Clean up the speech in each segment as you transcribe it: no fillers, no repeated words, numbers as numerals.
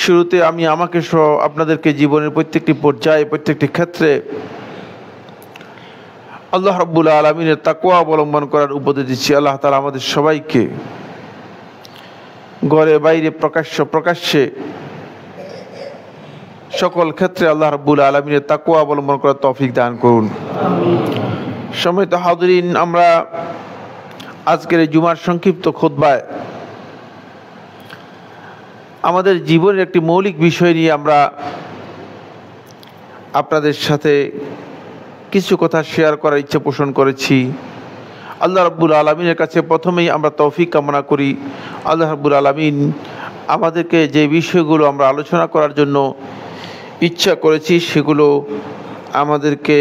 শুরুতে আমি আমাকে সহ আপনাদেরকে জীবনের প্রত্যেকটি পর্যায়ে প্রত্যেকটি ক্ষেত্রে আল্লাহ রাব্বুল আলামিনের তাকওয়া অবলম্বন করার উপদেশ দিচ্ছি। আল্লাহ তাআলা আমাদের সবাইকে ঘরে বাইরে প্রকাশ্যে সকল ক্ষেত্রে আল্লাহ রাব্বুল আলামিনের তাকওয়া অবলম্বন করার তৌফিক দান করুন। সম্মানিত হাজিরিন, আমরা আজকের এই জুমার সংক্ষিপ্ত খুতবায় আমাদের জীবনের একটি মৌলিক বিষয় নিয়ে আমরা আপনাদের সাথে কিছু কথা শেয়ার করার ইচ্ছা পোষণ করেছি। আল্লাহ রাব্বুল আলামিনের কাছে প্রথমেই আমরা তৌফিক কামনা করি। আল্লাহ রাব্বুল আলামিন আমাদেরকে যে বিষয়গুলো আমরা আলোচনা করার জন্য ইচ্ছা করেছি সেগুলো আমাদেরকে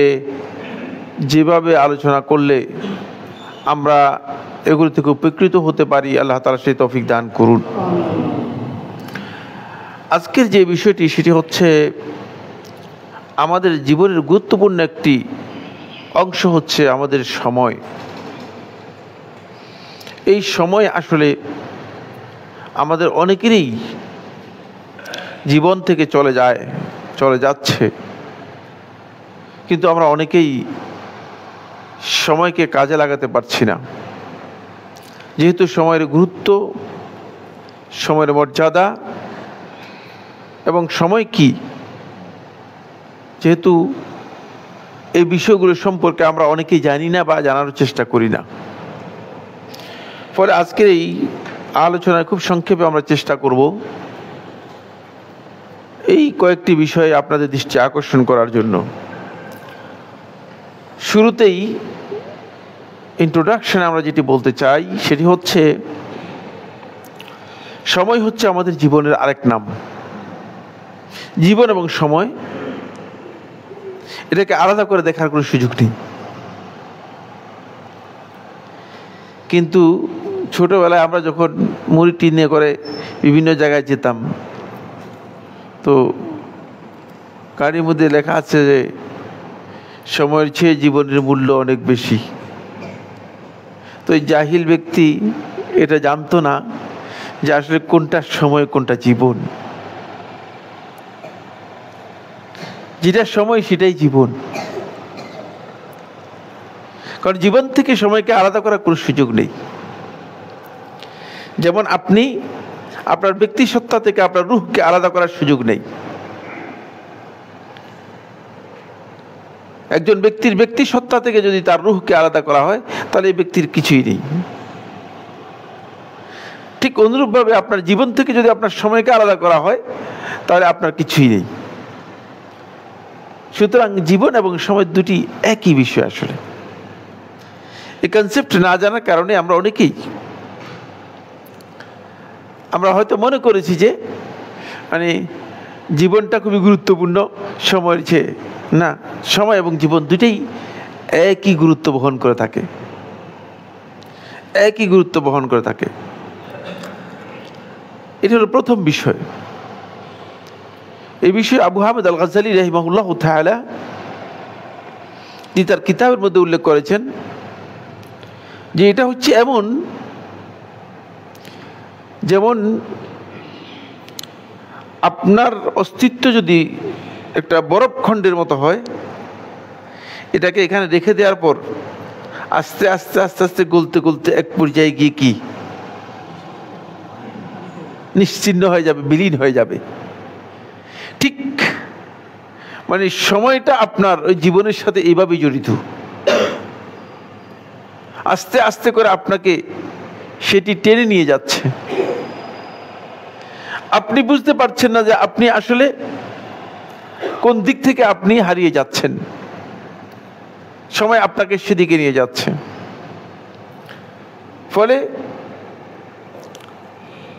যেভাবে আলোচনা করলে আমরা এগুলো থেকে উপকৃত হতে পারি, আল্লাহ তাআলা সেই তৌফিক দান করুন। আজকের যে বিষয়টি সেটি হচ্ছে আমাদের জীবনের গুরুত্বপূর্ণ একটি অংশ হচ্ছে আমাদের সময়। এই সময় আসলে আমাদের অনেকেরই জীবন থেকে চলে যাচ্ছে, কিন্তু আমরা অনেকেই সময়কে কাজে লাগাতে পারছি না। যেহেতু সময়ের গুরুত্ব, সময়ের মর্যাদা এবং সময় কি, যেহেতু এই বিষয়গুলো সম্পর্কে আমরা অনেকেই জানি না বা জানার চেষ্টা করি না, ফলে আজকের এই আলোচনায় খুব সংক্ষেপে আমরা চেষ্টা করব এই কয়েকটি বিষয়ে আপনাদের দৃষ্টি আকর্ষণ করার জন্য। শুরুতেই ইন্ট্রোডাকশনে আমরা যেটি বলতে চাই সেটি হচ্ছে সময় হচ্ছে আমাদের জীবনের আরেক নাম। জীবন এবং সময় এটাকে আলাদা করে দেখার কোনো সুযোগ নেই। কিন্তু ছোটবেলায় আমরা যখন মুড়ি টিনে করে বিভিন্ন জায়গায় যেতাম, তো গাড়ির মধ্যে লেখা আছে যে সময়ের চেয়ে জীবনের মূল্য অনেক বেশি। তো এই জাহিল ব্যক্তি এটা জানতো না যে আসলে কোনটা সময় কোনটা জীবন। যেটা সময় সেটাই জীবন, কারণ জীবন থেকে সময়কে আলাদা করার কোনো সুযোগ নেই। যেমন আপনি আপনার ব্যক্তি সত্তা থেকে আপনার রূহকে আলাদা করার সুযোগ নেই। একজন ব্যক্তির ব্যক্তি সত্তা থেকে যদি তার রূহকে আলাদা করা হয় তাহলে এই ব্যক্তির কিছুই নেই। ঠিক অনুরূপভাবে আপনার জীবন থেকে যদি আপনার সময়কে আলাদা করা হয় তাহলে আপনার কিছুই নেই। সুতরাং জীবন এবং সময় দুটি একই বিষয়। আসলে এই কনসেপ্ট না জানার কারণে আমরা হয়তো মনে করেছি যে জীবনটা খুবই গুরুত্বপূর্ণ সময়ের চেয়ে। না, সময় এবং জীবন দুটেই একই গুরুত্ব বহন করে থাকে। এটা হলো প্রথম বিষয়। এই বিষয়ে আবু হামেদ আল গাজ্জালি রাহিমাহুল্লাহ তাআলা তিনি তার কিতাবের মধ্যে উল্লেখ করেছেন যে এটা হচ্ছে যেমন আপনার অস্তিত্ব যদি একটা বরফ খণ্ডের মতো হয়, এটাকে এখানে রেখে দেওয়ার পর আস্তে আস্তে আস্তে আস্তে গলতে গলতে এক পর্যায়ে গিয়ে কি নিশ্চিহ্ন হয়ে যাবে, বিলীন হয়ে যাবে। ঠিক সময়টা আপনার ওই জীবনের সাথে এইভাবেই জড়িত। আস্তে আস্তে করে আপনাকে সেটি টেনে নিয়ে যাচ্ছে। আপনি বুঝতে পারছেন না যে আপনি আসলে কোন দিক থেকে আপনি হারিয়ে যাচ্ছেন। সময় আপনাকে সেদিকে নিয়ে যাচ্ছে। ফলে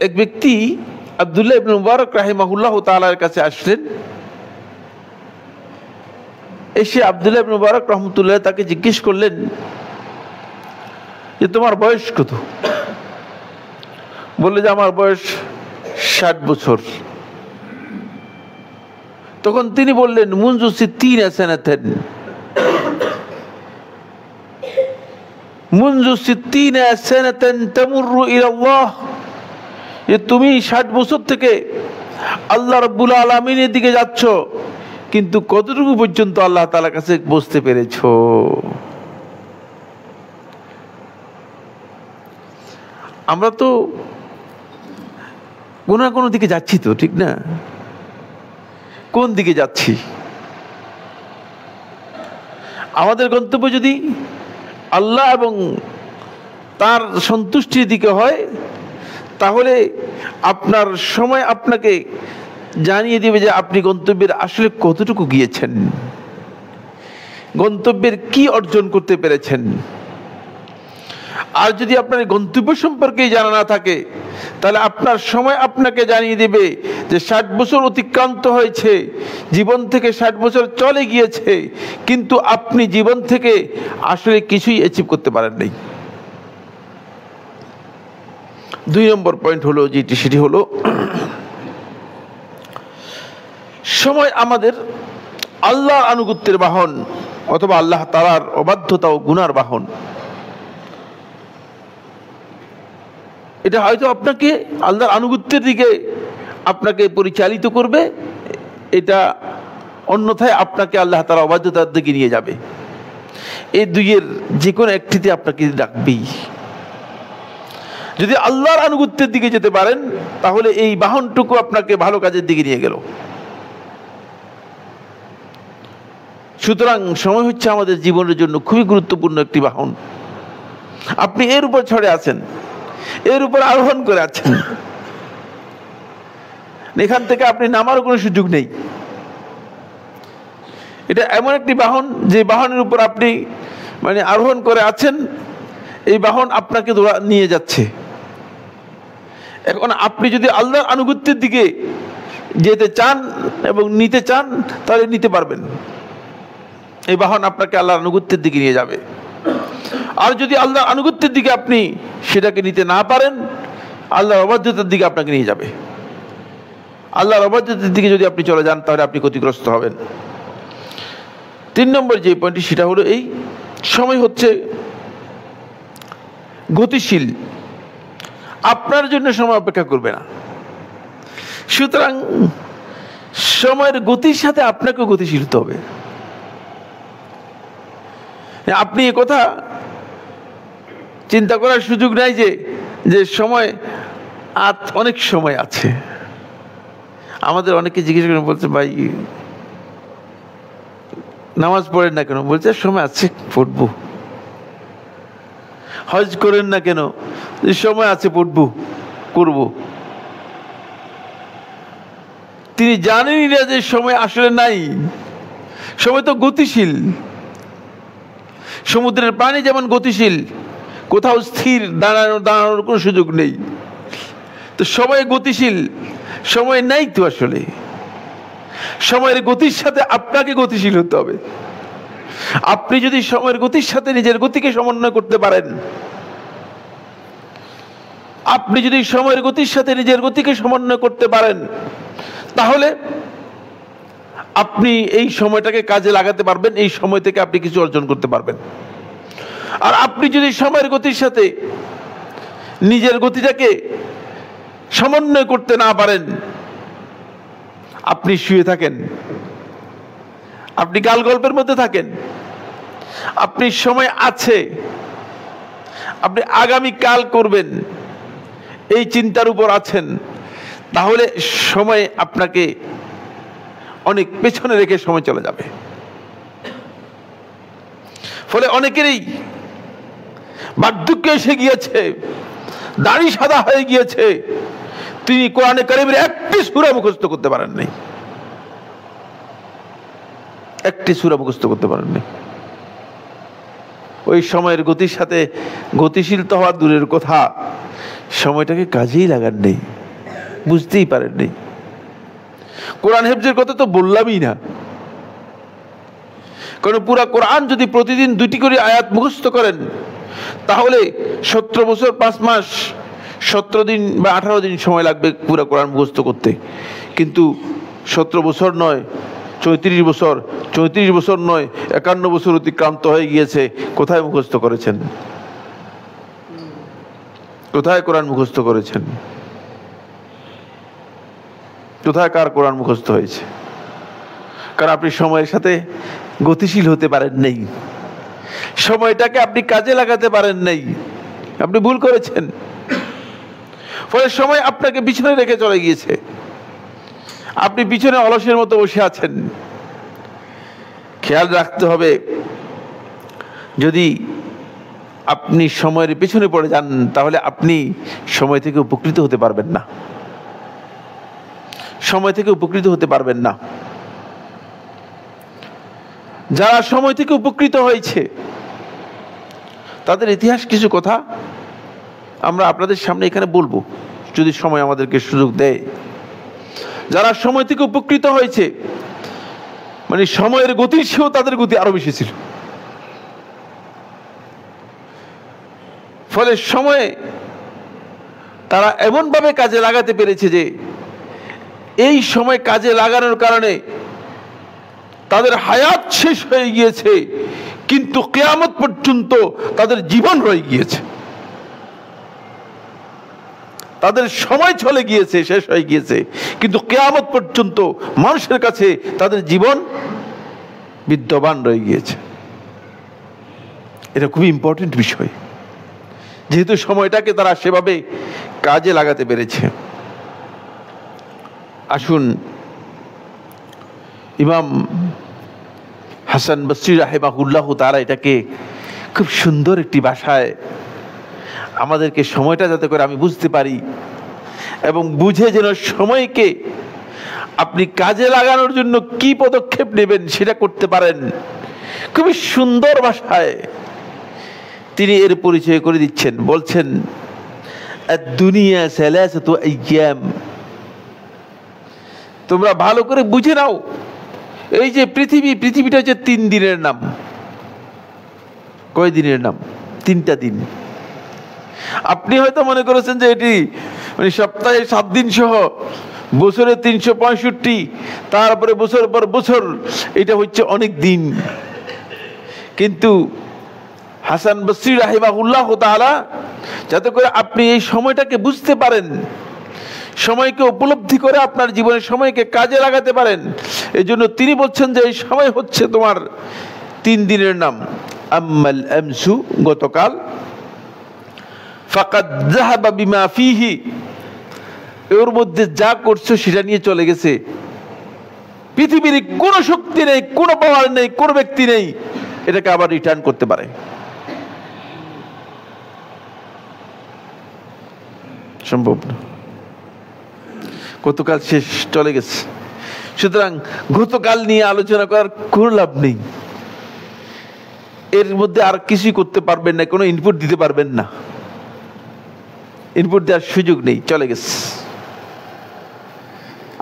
এক ব্যক্তি আব্দুল্লাহ ইবনে মুবারক রাহিমাহুল্লাহ তাআলার কাছে আসলেন। এসে আব্দুল্লাহ ইবনে মুবারক রহমতুল্লাহ তাকে জিজ্ঞেস করলেন যে তোমার বয়স কত? বললে যে আমার বয়স 60 বছর। তখন তিনি বললেন মুনযু সিত্তিনা সানাতান, মুনযু সিত্তিনা সানাতান তামুররু ইলাল্লাহ, যে তুমি 60 বছর থেকে আল্লাহ রাব্বুল আলামিনের দিকে যাচ্ছ, কিন্তু কতটুকু পর্যন্ত আল্লাহ তাআলার কাছে বুঝতে পেরেছো? আমরা তো কোনো না কোনো দিকে যাচ্ছি, তো ঠিক না? কোন দিকে যাচ্ছি? আমাদের গন্তব্য যদি আল্লাহ এবং তার সন্তুষ্টির দিকে হয়, তাহলে আপনার সময় আপনাকে জানিয়ে দিবে যে আপনি গন্তব্যের আসলে কতটুকু গিয়েছেন, গন্তব্যের কি অর্জন করতে পেরেছেন। আর যদি আপনার গন্তব্য সম্পর্কে জানা না থাকে, তাহলে আপনার সময় আপনাকে জানিয়ে দেবে যে 60 বছর অতিক্রান্ত হয়েছে, জীবন থেকে 60 বছর চলে গিয়েছে, কিন্তু আপনি জীবন থেকে আসলে কিছুই অ্যাচিভ করতে পারেন নাই। 2 নম্বর পয়েন্ট হলো যেটি, সেটি হলো সময় আমাদের আল্লাহর আনুগত্যের বাহন অথবা আল্লাহ তাআলার অবাধ্যতা ও গুনার বাহন। এটা হয়তো আপনাকে আল্লাহর আনুগত্যের দিকে আপনাকে পরিচালিত করবে, এটা অন্যথায় আপনাকে আল্লাহ তাআলার অবাধ্যতার দিকে নিয়ে যাবে। এই দুইয়ের যে কোনো একটিতে আপনাকে রাখবেই। যদি আল্লাহর আনুগত্যের দিকে যেতে পারেন, তাহলে এই বাহনটুকু আপনাকে ভালো কাজের দিকে নিয়ে গেল। সুতরাং সময় হচ্ছে আমাদের জীবনের জন্য খুবই গুরুত্বপূর্ণ একটি বাহন। আপনি এর উপর চড়ে আছেন, এর উপর আরোহণ করে আছেন, এখান থেকে আপনি নামার কোনো সুযোগ নেই। এটা এমন একটি বাহন যে বাহনের উপর আপনি আরোহণ করে আছেন, এই বাহন আপনাকে নিয়ে যাচ্ছে। এখন আপনি যদি আল্লাহর আনুগত্যের দিকে যেতে চান এবং নিতে চান, তাহলে নিতে পারবেন। এই বাহন আপনাকে আল্লাহর আনুগত্যের দিকে নিয়ে যাবে। আর যদি আল্লাহর আনুগত্যের দিকে আপনি সেটাকে নিতে না পারেন, আল্লাহর অবাধ্যতার দিকে আপনাকে নিয়ে যাবে। আল্লাহর অবাধ্যতার দিকে যদি আপনি চলে যান, তাহলে আপনি ক্ষতিগ্রস্ত হবেন। 3 নম্বর যে পয়েন্টটি, সেটা হলো এই, সময় হচ্ছে গতিশীল। আপনার জন্য সময় অপেক্ষা করবে না। সুতরাং সময়ের গতির সাথে আপনাকেও গতিশীল হতে হবে। আপনি এ কথা চিন্তা করার সুযোগ নাই যে সময় অনেক সময় আছে। আমাদের অনেকে জিজ্ঞেস করেন, বলছে ভাই নামাজ পড়েন না কেন? বলছে সময় আছে, পড়বো। হজ করেন না কেন? সময় আছে, পড়বো, করব। তিনি জানেনই না যে সময় আসলে নাই। সময় তো গতিশীল। সমুদ্রের পানি যেমন গতিশীল, কোথাও স্থির দাঁড়ানোর কোনো সুযোগ নেই। তো সময় গতিশীল, সময় নাই তো আসলে। সময়ের গতির সাথে আপনাকে গতিশীল হতে হবে। আপনি যদি সময়ের গতির সাথে নিজের গতিকে সমন্বয় করতে পারেন, আপনি যদি সময়ের গতির সাথে নিজের গতিকে সমন্বয় করতে পারেন, তাহলে আপনি এই সময়টাকে কাজে লাগাতে পারবেন। এই সময় থেকে আপনি কিছু অর্জন করতে পারবেন। আর আপনি যদি সময়ের গতির সাথে নিজের গতিটাকে সমন্বয় করতে না পারেন, আপনি শুয়ে থাকেন, আপনি গাল গল্পের মধ্যে থাকেন, আপনি সময় আছে, আপনি আগামী কাল করবেন এই চিন্তার উপর আছেন, তাহলে সময় আপনাকে অনেক পেছনে রেখে সময় চলে যাবে। ফলে অনেকেরই বার্ধক্য এসে গিয়েছে, দাড়ি সাদা হয়ে গিয়েছে, তিনি কোরআনে কারিমের একটি সূরা মুখস্থ করতে পারেন নাই, একটি সূরা মুখস্থ করতে পারেন নাই। ওই সময়ের গতির সাথে গতিশীল তো হওয়া দূরের কথা, সময়টাকে কাজেই লাগান নেই, বুঝতেই পারেন নেই। কোরআন হেফজের কথা তো বললামই না। কারণ পুরা কোরআন যদি প্রতিদিন 2টি করে আয়াত মুখস্থ করেন, তাহলে 17 বছর 5 মাস 17 দিন বা 18 দিন সময় লাগবে পুরা কোরআন মুখস্থ করতে। কিন্তু 17 বছর নয়, 34 বছর, 34 বছর নয়, 51 বছর অতিক্রান্ত হয়ে গিয়েছে। কোথায় মুখস্থ করেছেন? কোথায় কোরআন মুখস্থ করেছেন? কোথায় কার কোরআন মুখস্থ হয়েছে? কারণ আপনি সময়ের সাথে গতিশীল হতে পারেন নাই, সময়টাকে আপনি কাজে লাগাতে পারেন নাই, আপনি ভুল করেছেন। ফলে সময় আপনাকে পিছনে রেখে চলে গিয়েছে, আপনি পিছনে অলসের মতো বসে আছেন। খেয়াল রাখতে হবে, যদি আপনি সময়ের পিছনে পড়ে যান তাহলে আপনি সময় থেকে উপকৃত হতে পারবেন না, সময় থেকে উপকৃত হতে পারবেন না। যারা সময় থেকে উপকৃত হয়েছে তাদের ইতিহাস কিছু কথা আমরা আপনাদের সামনে এখানে বলবো, যদি সময় আমাদেরকে সুযোগ দেয়। যারা সময় থেকে উপকৃত হয়েছে, মানে সময়ের গতির চেয়েও তাদের গতি আরো বেশি ছিল। ফলে সময়ে তারা এমনভাবে কাজে লাগাতে পেরেছে যে এই সময় কাজে লাগানোর কারণে তাদের হায়াত শেষ হয়ে গিয়েছে, কিন্তু কিয়ামত পর্যন্ত তাদের জীবন রয়ে গিয়েছে। তাদের সময় চলে গিয়েছে, শেষ হয়ে গিয়েছে, কিন্তু কিয়ামত পর্যন্ত মানুষের কাছে তাদের জীবন বিদ্যমান রয়ে গিয়েছে। এটা খুবই ইম্পর্টেন্ট বিষয়, যেহেতু সময়টাকে তারা সেভাবে কাজে লাগাতে পেরেছে। আসুন, ইমাম হাসান বসরি রাহিমাহুল্লাহ তাআলা এটাকে খুব সুন্দর একটি ভাষায় আমাদেরকে সময়টা যাতে করে আমি বুঝতে পারি এবং বুঝে যেন সময়কে আপনি কাজে লাগানোর জন্য কি পদক্ষেপ নেবেন সেটা করতে পারেন, খুবই সুন্দর ভাষায় তিনি এর পরিচয় করে দিচ্ছেন। বলছেন, আদ-দুনিয়া সালাসাতু আইয়াম, তোমরা ভালো করে বুঝে নাও, এই যে পৃথিবীটা হচ্ছে 3 দিনের নাম। কয় দিনের নাম? 3টা দিন। আপনি হয়তো মনে করেছেন যে এটি মানে সপ্তাহে 7 দিন সহ বছরে 365, তারপরে বছর পর বছর, এটা হচ্ছে অনেক দিন। কিন্তু হাসান বসরি রাহিমাহুল্লাহ তাআলা যাতে করে আপনি এই সময়টাকে বুঝতে পারেন, সময়কে উপলব্ধি করে আপনার জীবনের সময়কে কাজে লাগাতে পারেন, এই জন্য তিনি বলছেন যে এই সময় হচ্ছে তোমার 3 দিনের নাম। আম্মাল আমসু, গতকাল, ফাকাদ যাহাবা বিমা ফিহি, এর মধ্যে যা করছো সেটা নিয়ে চলে গেছে। পৃথিবীর কোনো শক্তি নেই, কোনো পাওয়ার নেই, কোনো ব্যক্তি নেই এটাকে আবার রিটার্ন করতে পারে, সম্ভব না। গতকাল শেষ, চলে গেছে। সুতরাং গতকাল নিয়ে আলোচনা করার কোনো লাভ নেই, এর মধ্যে আর কিছুই করতে পারবেন না, কোনো ইনপুট দিতে পারবেন না, ইনপুট দেওয়ার সুযোগ নেই, চলে গেছে।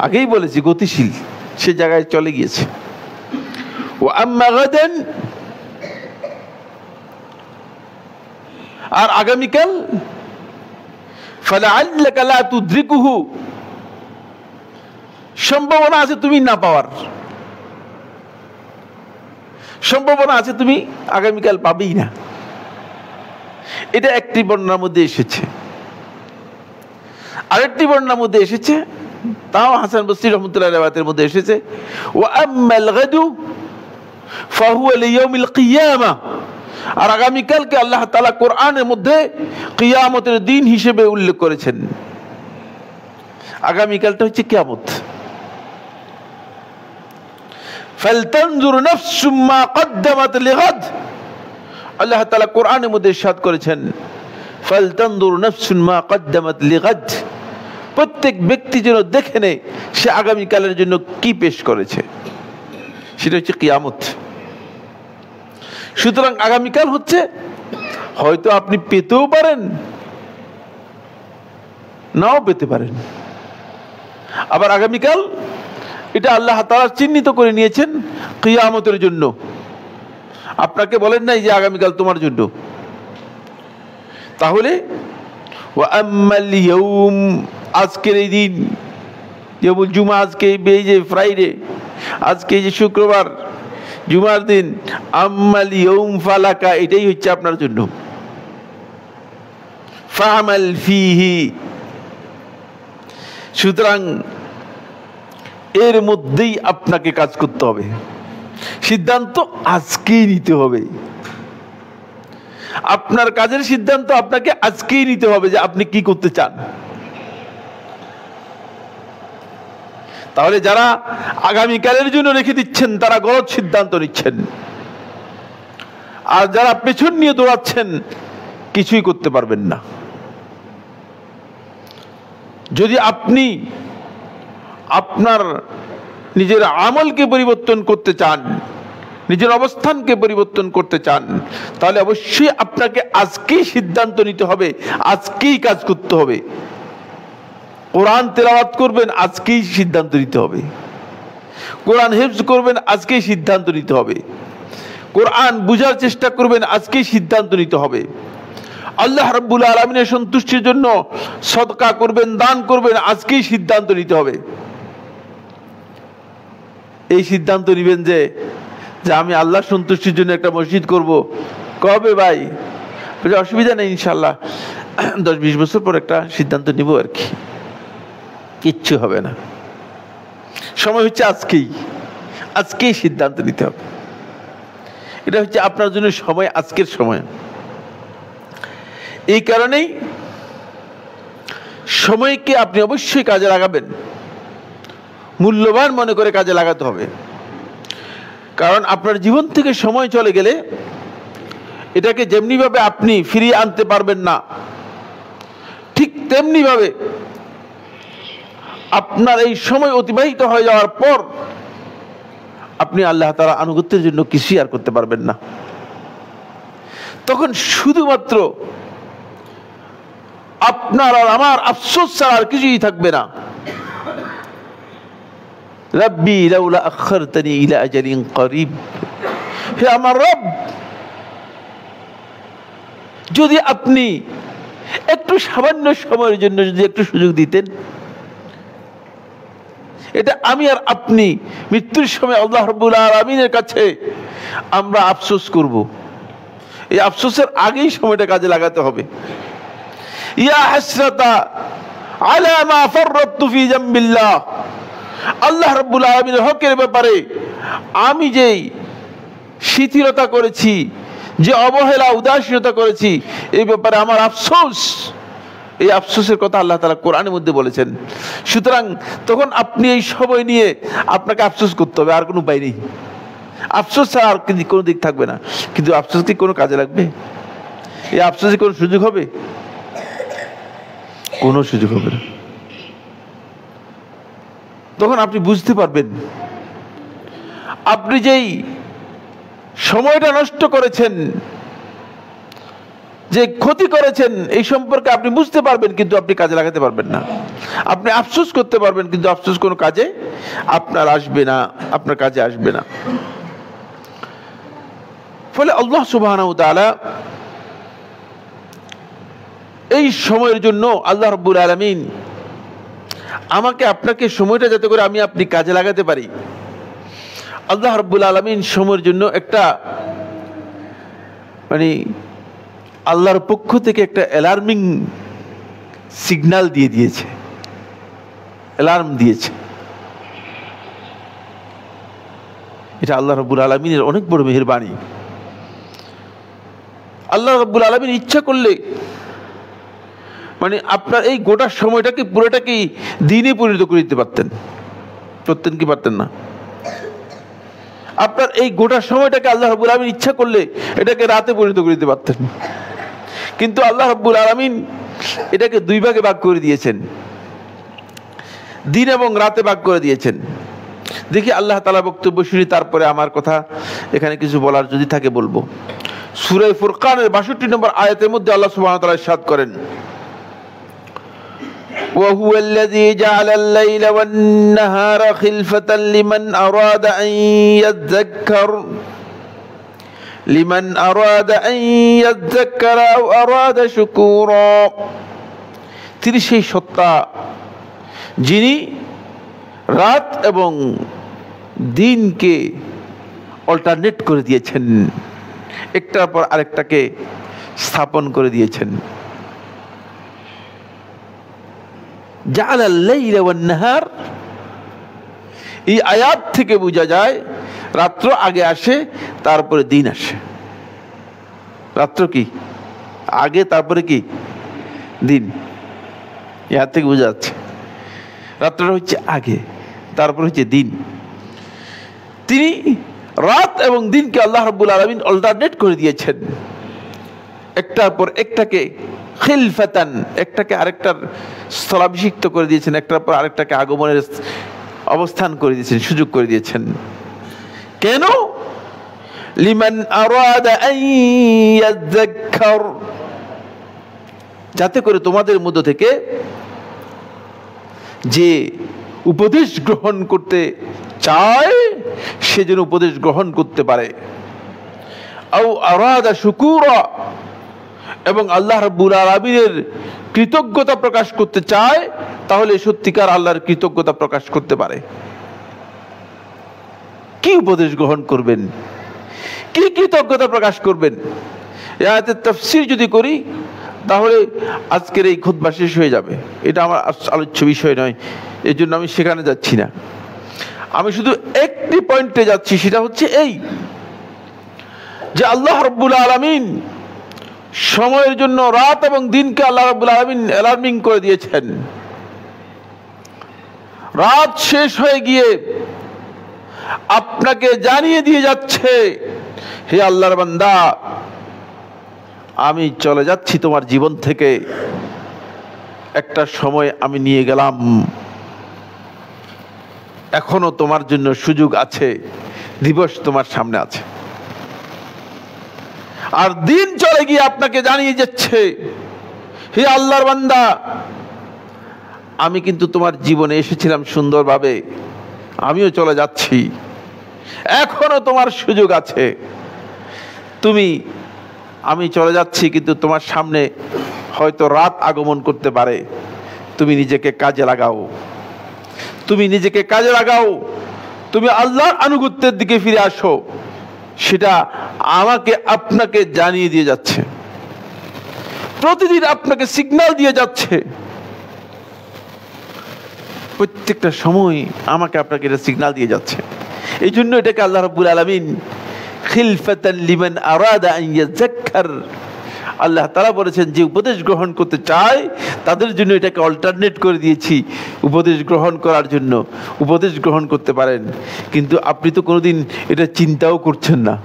আগেই বলেছি গতিশীল, সে জায়গায় চলে গিয়েছে। ও আম্মা গাদান, আর আগামীকাল, ফালাআল্লাকা লা তুদরিকুহু, সম্ভাবনা আছে তুমি না পাওয়ার, সম্ভাবনা আছে তুমি আগামীকাল পাবেই না। এটা একটি বর্ণনার মধ্যে এসেছে। আরেকটি বর্ণনার মধ্যে এসেছে, তাও হাসান বসরি রাহমাতুল্লাহি আলাইহি রাওয়ায়াতের মধ্যে এসেছে, ওয়া আম্মাল গাদু ফাহুয়া লিয়াউমিল কিয়ামাহ, আর আগামীকালকে আল্লাহ তাআলা কোরআনের মধ্যে কিয়ামতের দিন হিসেবে উল্লেখ করেছেন। আগামীকালটা হচ্ছে কিয়ামত। ফালতানজুর নাফসুম মা কদ্দামাত লিগাদ, আল্লাহ তাআলা কোরআনের মধ্যে ইরশাদ করেছেন, ফালতানজুর নাফসুম মা কদ্দামাত লিগাদ, প্রত্যেক ব্যক্তি যেন দেখে নেয় সে আগামীকালের জন্য কি পেশ করেছে, সেটা হচ্ছে কিয়ামত। সুতরাং আগামীকাল হচ্ছে, হয়তো আপনি পেতেও পারেন, নাও পেতে পারেন। আবার আগামীকাল এটা আল্লাহ তাআলা চিহ্নিত করে নিয়েছেন কিয়ামতের জন্য, আপনাকে বলেন নাই যে আগামীকাল তোমার জন্য। তাহলে ওয়া আম্মাল ইয়াউম, আজকের এই দিন, ইয়াউমুল জুমা, আজকে এই যে ফ্রাইডে, আজকে এই যে শুক্রবার, জুমার দিন, আম্মাল ইয়াউম ফালাকা, এটাই হচ্ছে আপনার জন্য। ফাআমাল ফিহি, সুতরাং এর মধ্যেই আপনাকে কাজ করতে হবে। সিদ্ধান্ত আজকেই নিতে হবে। আপনার কাজের সিদ্ধান্ত আপনাকে আজকেই নিতে হবে যে আপনি কি করতে চান। তাহলে যারা আগামীকালের জন্য রেখে দিচ্ছেন তারা গলত সিদ্ধান্ত নিচ্ছেন, আর যারা পেছন নিয়ে দৌড়াচ্ছেন কিছুই করতে পারবেন না। যদি আপনি আপনার নিজের আমলকে পরিবর্তন করতে চান, নিজের অবস্থানকে পরিবর্তন করতে চান, তাহলে অবশ্যই আপনাকে আজকেই সিদ্ধান্ত নিতে হবে, আজকেই কাজ করতে হবে। কোরআন তেলাওয়াত করবেন, আজকেই সিদ্ধান্ত নিতে হবে। কোরআন হিফজ করবেন, আজকেই সিদ্ধান্ত নিতে হবে। কোরআন বুঝার চেষ্টা করবেন, আজকেই সিদ্ধান্ত নিতে হবে। আল্লাহ রাব্বুল আলামিনের সন্তুষ্টির জন্য সদকা করবেন, দান করবেন, আজকেই সিদ্ধান্ত নিতে হবে। এই সিদ্ধান্ত নিবেন যে আমি আল্লাহর সন্তুষ্টির জন্য একটা মসজিদ করব। কবে ভাই? অসুবিধা নেই, ইনশাল্লাহ 10-20 বছর পর একটা সিদ্ধান্ত নিব আর কি, কিচ্ছু হবে না। সময় হচ্ছে আজকেই, আজকেই সিদ্ধান্ত নিতে হবে। এটা হচ্ছে আপনার জন্য সময়, আজকের সময়। এই কারণেই সময়কে আপনি অবশ্যই কাজে লাগাবেন, মূল্যবান মনে করে কাজে লাগাতে হবে। কারণ আপনার জীবন থেকে সময় চলে গেলে এটাকে যেমনিভাবে আপনি ফিরিয়ে আনতে পারবেন না, ঠিক তেমনিভাবে আপনার এই সময় অতিবাহিত হয়ে যাওয়ার পর আপনি আল্লাহ তাআলার আনুগত্যের জন্য কিছুই আর করতে পারবেন না। তখন শুধুমাত্র আপনার আর আমার আফসোস ছাড়া আর কিছুই থাকবে না। রাব্বি লাউলা আখারতানি ইলা আজালিন করিব, হে আমার রব, যদি আপনি একটু সামান্য সময়ের জন্য যদি একটু সুযোগ দিতেন। এটা আমি আর আপনি মৃত্যুর সময় আল্লাহ রাব্বুল আলামিনের কাছে আমরা আফসোস করব। এই আফসোসের আগেই সময়টা কাজে লাগাতে হবে। ইয়া হাসরাতা আলা মা ফাররাতু ফি জামবিল্লাহ, আল্লাহ রাব্বুল আলামিনের হকের ব্যাপারে আমি যেই শিথিলতা করেছি, যে অবহেলা উদাসীনতা করেছি, এই ব্যাপারে আমার আফসোস। এই আফসোসের কথা আল্লাহ তাআলা কোরআনের মধ্যে বলেছেন। সুতরাং তখন আপনি এই সময় নিয়ে আপনাকে আফসোস করতে হবে, আর কোনো উপায় নেই। আফসোস ছাড়া আর কোনো দিক থাকবে না। কিন্তু আফসোস কি কোনো কাজে লাগবে? এই আফসোসে কোনো সুযোগ হবে? কোনো সুযোগ হবে না। তখন আপনি বুঝতে পারবেন আপনি যেই সময়টা নষ্ট করেছেন, যে ক্ষতি করেছেন, এই সম্পর্কে আপনি বুঝতে পারবেন, কিন্তু আপনি কাজে লাগাতে পারবেন না। আপনি আফসোস করতে পারবেন, কিন্তু আফসোস কোনো কাজে আপনার আসবে না, আপনার কাজে আসবে না। ফলে আল্লাহ সুবহানাহু ওয়া তাআলা এই সময়ের জন্য আল্লাহ রাব্বুল আলামিন আমাকে আপনাকে সময়টা যাতে করে আমি আপনি কাজে লাগাতে পারি, আল্লাহ রাব্বুল আলামিন সময়ের জন্য একটা আল্লাহর পক্ষ থেকে একটা অ্যালার্মিং সিগন্যাল দিয়ে দিয়েছে, অ্যালার্ম দিয়েছে। এটা আল্লাহ রাব্বুল আলামিনের অনেক বড় মেহেরবানি। আল্লাহ রাব্বুল আলামিন ইচ্ছা করলে আপনার এই গোটা সময়টাকে পুরোটাকেই দিনে পরিণত করে দিতে পারতেন। করতেন কি পারতেন না? আপনার এই গোটা সময়টাকে আল্লাহ রাব্বুল আলামিন ইচ্ছা করলে এটাকে রাতে পরিণত করে দিতে পারতেন। কিন্তু আল্লাহ রাব্বুল আলামিন এটাকে দুই ভাগে ভাগ করে দিয়েছেন, দিন এবং রাতে ভাগ করে দিয়েছেন। দেখি আল্লাহ তাআলা বক্তব্য শুনি, তারপরে আমার কথা এখানে কিছু বলার যদি থাকে বলবো। সূরা ফুরকানের 62 নম্বর আয়াতের মধ্যে আল্লাহ সুবহানাহু ওয়া তাআলা ইরশাদ করেন, وهو الذي جعل الليل والنهار خلفة لمن أراد أن يذكر أو أراد شكورا। তিনি সেই সত্তা যিনি রাত এবং দিনকে অল্টারনেট করে দিয়েছেন, একটার পর আরেকটাকে স্থাপন করে দিয়েছেন। জাআলাল লাইলা ওয়ান নাহার, এই আয়াত থেকে বোঝা যায় রাত্র আগে আসে, তারপরে দিন আসে। রাত্র কি আগে, তারপরে কি দিন। এর থেকে বোঝা যাচ্ছে রাত্রটা হচ্ছে আগে, তারপর হচ্ছে দিন। তিনি রাত এবং দিনকে আল্লাহ রাব্বুল আলামিন অল্টারনেট করে দিয়েছেন, একটার পর একটাকে খিলফাতান, একটাকে আরেকটার স্থলাভিষিক্ত করে দিয়েছেন, একটার পর আরেকটাকে আগমনের অবস্থান করে দিয়েছেন, সুযোগ করে দিয়েছেন। কেন? লিমান আরাদা আন ইয়াযাক্কার, যাতে করে তোমাদের মধ্য থেকে যে উপদেশ গ্রহণ করতে চায় সে যেন উপদেশ গ্রহণ করতে পারে। আও আরাদা শুকুরা, এবং আল্লাহ রাব্বুল আলামিনের কৃতজ্ঞতা প্রকাশ করতে চায়, তাহলে সত্যিকার আল্লাহর কৃতজ্ঞতা প্রকাশ করতে পারে। কি উপদেশ গ্রহণ করবেন, কি কৃতজ্ঞতা প্রকাশ করবেন? এই আয়াতের তাফসীর যদি করি তাহলে আজকের এই খুতবা শেষ হয়ে যাবে। এটা আমার আলোচ্য বিষয় নয়, এই জন্য আমি সেখানে যাচ্ছি না। আমি শুধু একটি পয়েন্টে যাচ্ছি, সেটা হচ্ছে এই যে আল্লাহ রাব্বুল আলামিন সময়ের জন্য রাত এবং দিনকে আল্লাহ রাব্বুল আলামিন অ্যালার্মিং করে দিয়েছেন। রাত শেষ হয়ে গিয়ে আপনাকে জানিয়ে দিয়ে যাচ্ছে, হে আল্লাহর বান্দা, আমি চলে যাচ্ছি তোমার জীবন থেকে, একটা সময় আমি নিয়ে গেলাম, এখনো তোমার জন্য সুযোগ আছে, দিবস তোমার সামনে আছে। আর দিন চলে গিয়ে আপনাকে জানিয়ে যাচ্ছে, হে আল্লাহর বান্দা, আমি কিন্তু তোমার জীবনে এসেছিলাম সুন্দরভাবে, আমিও চলে যাচ্ছি, এখনো তোমার সুযোগ আছে। আমি চলে যাচ্ছি, কিন্তু তোমার সামনে হয়তো রাত আগমন করতে পারে। তুমি নিজেকে কাজে লাগাও, তুমি আল্লাহর আনুগত্যের দিকে ফিরে আসো। সেটা আমাকে আপনাকে জানিয়ে দিয়ে যাচ্ছে, প্রতিদিন আপনাকে সিগন্যাল দিয়ে যাচ্ছে, প্রত্যেকটা সময় আমাকে আপনাকে এটা সিগন্যাল দিয়ে যাচ্ছে। এই জন্য এটাকে আল্লাহ রাব্বুল আলামিন খিলফাতান লিমান আরাদা আন ইয়াযাক্কার, আল্লাহ তাআলা বলেছেন যে উপদেশ গ্রহণ করতে চায় তাদের জন্য এটাকে অল্টারনেট করে দিয়েছি, উপদেশ গ্রহণ করার জন্য। উপদেশ গ্রহণ করতে পারেন, কিন্তু আপনি তো কোনোদিন এটা চিন্তাও করছেন না,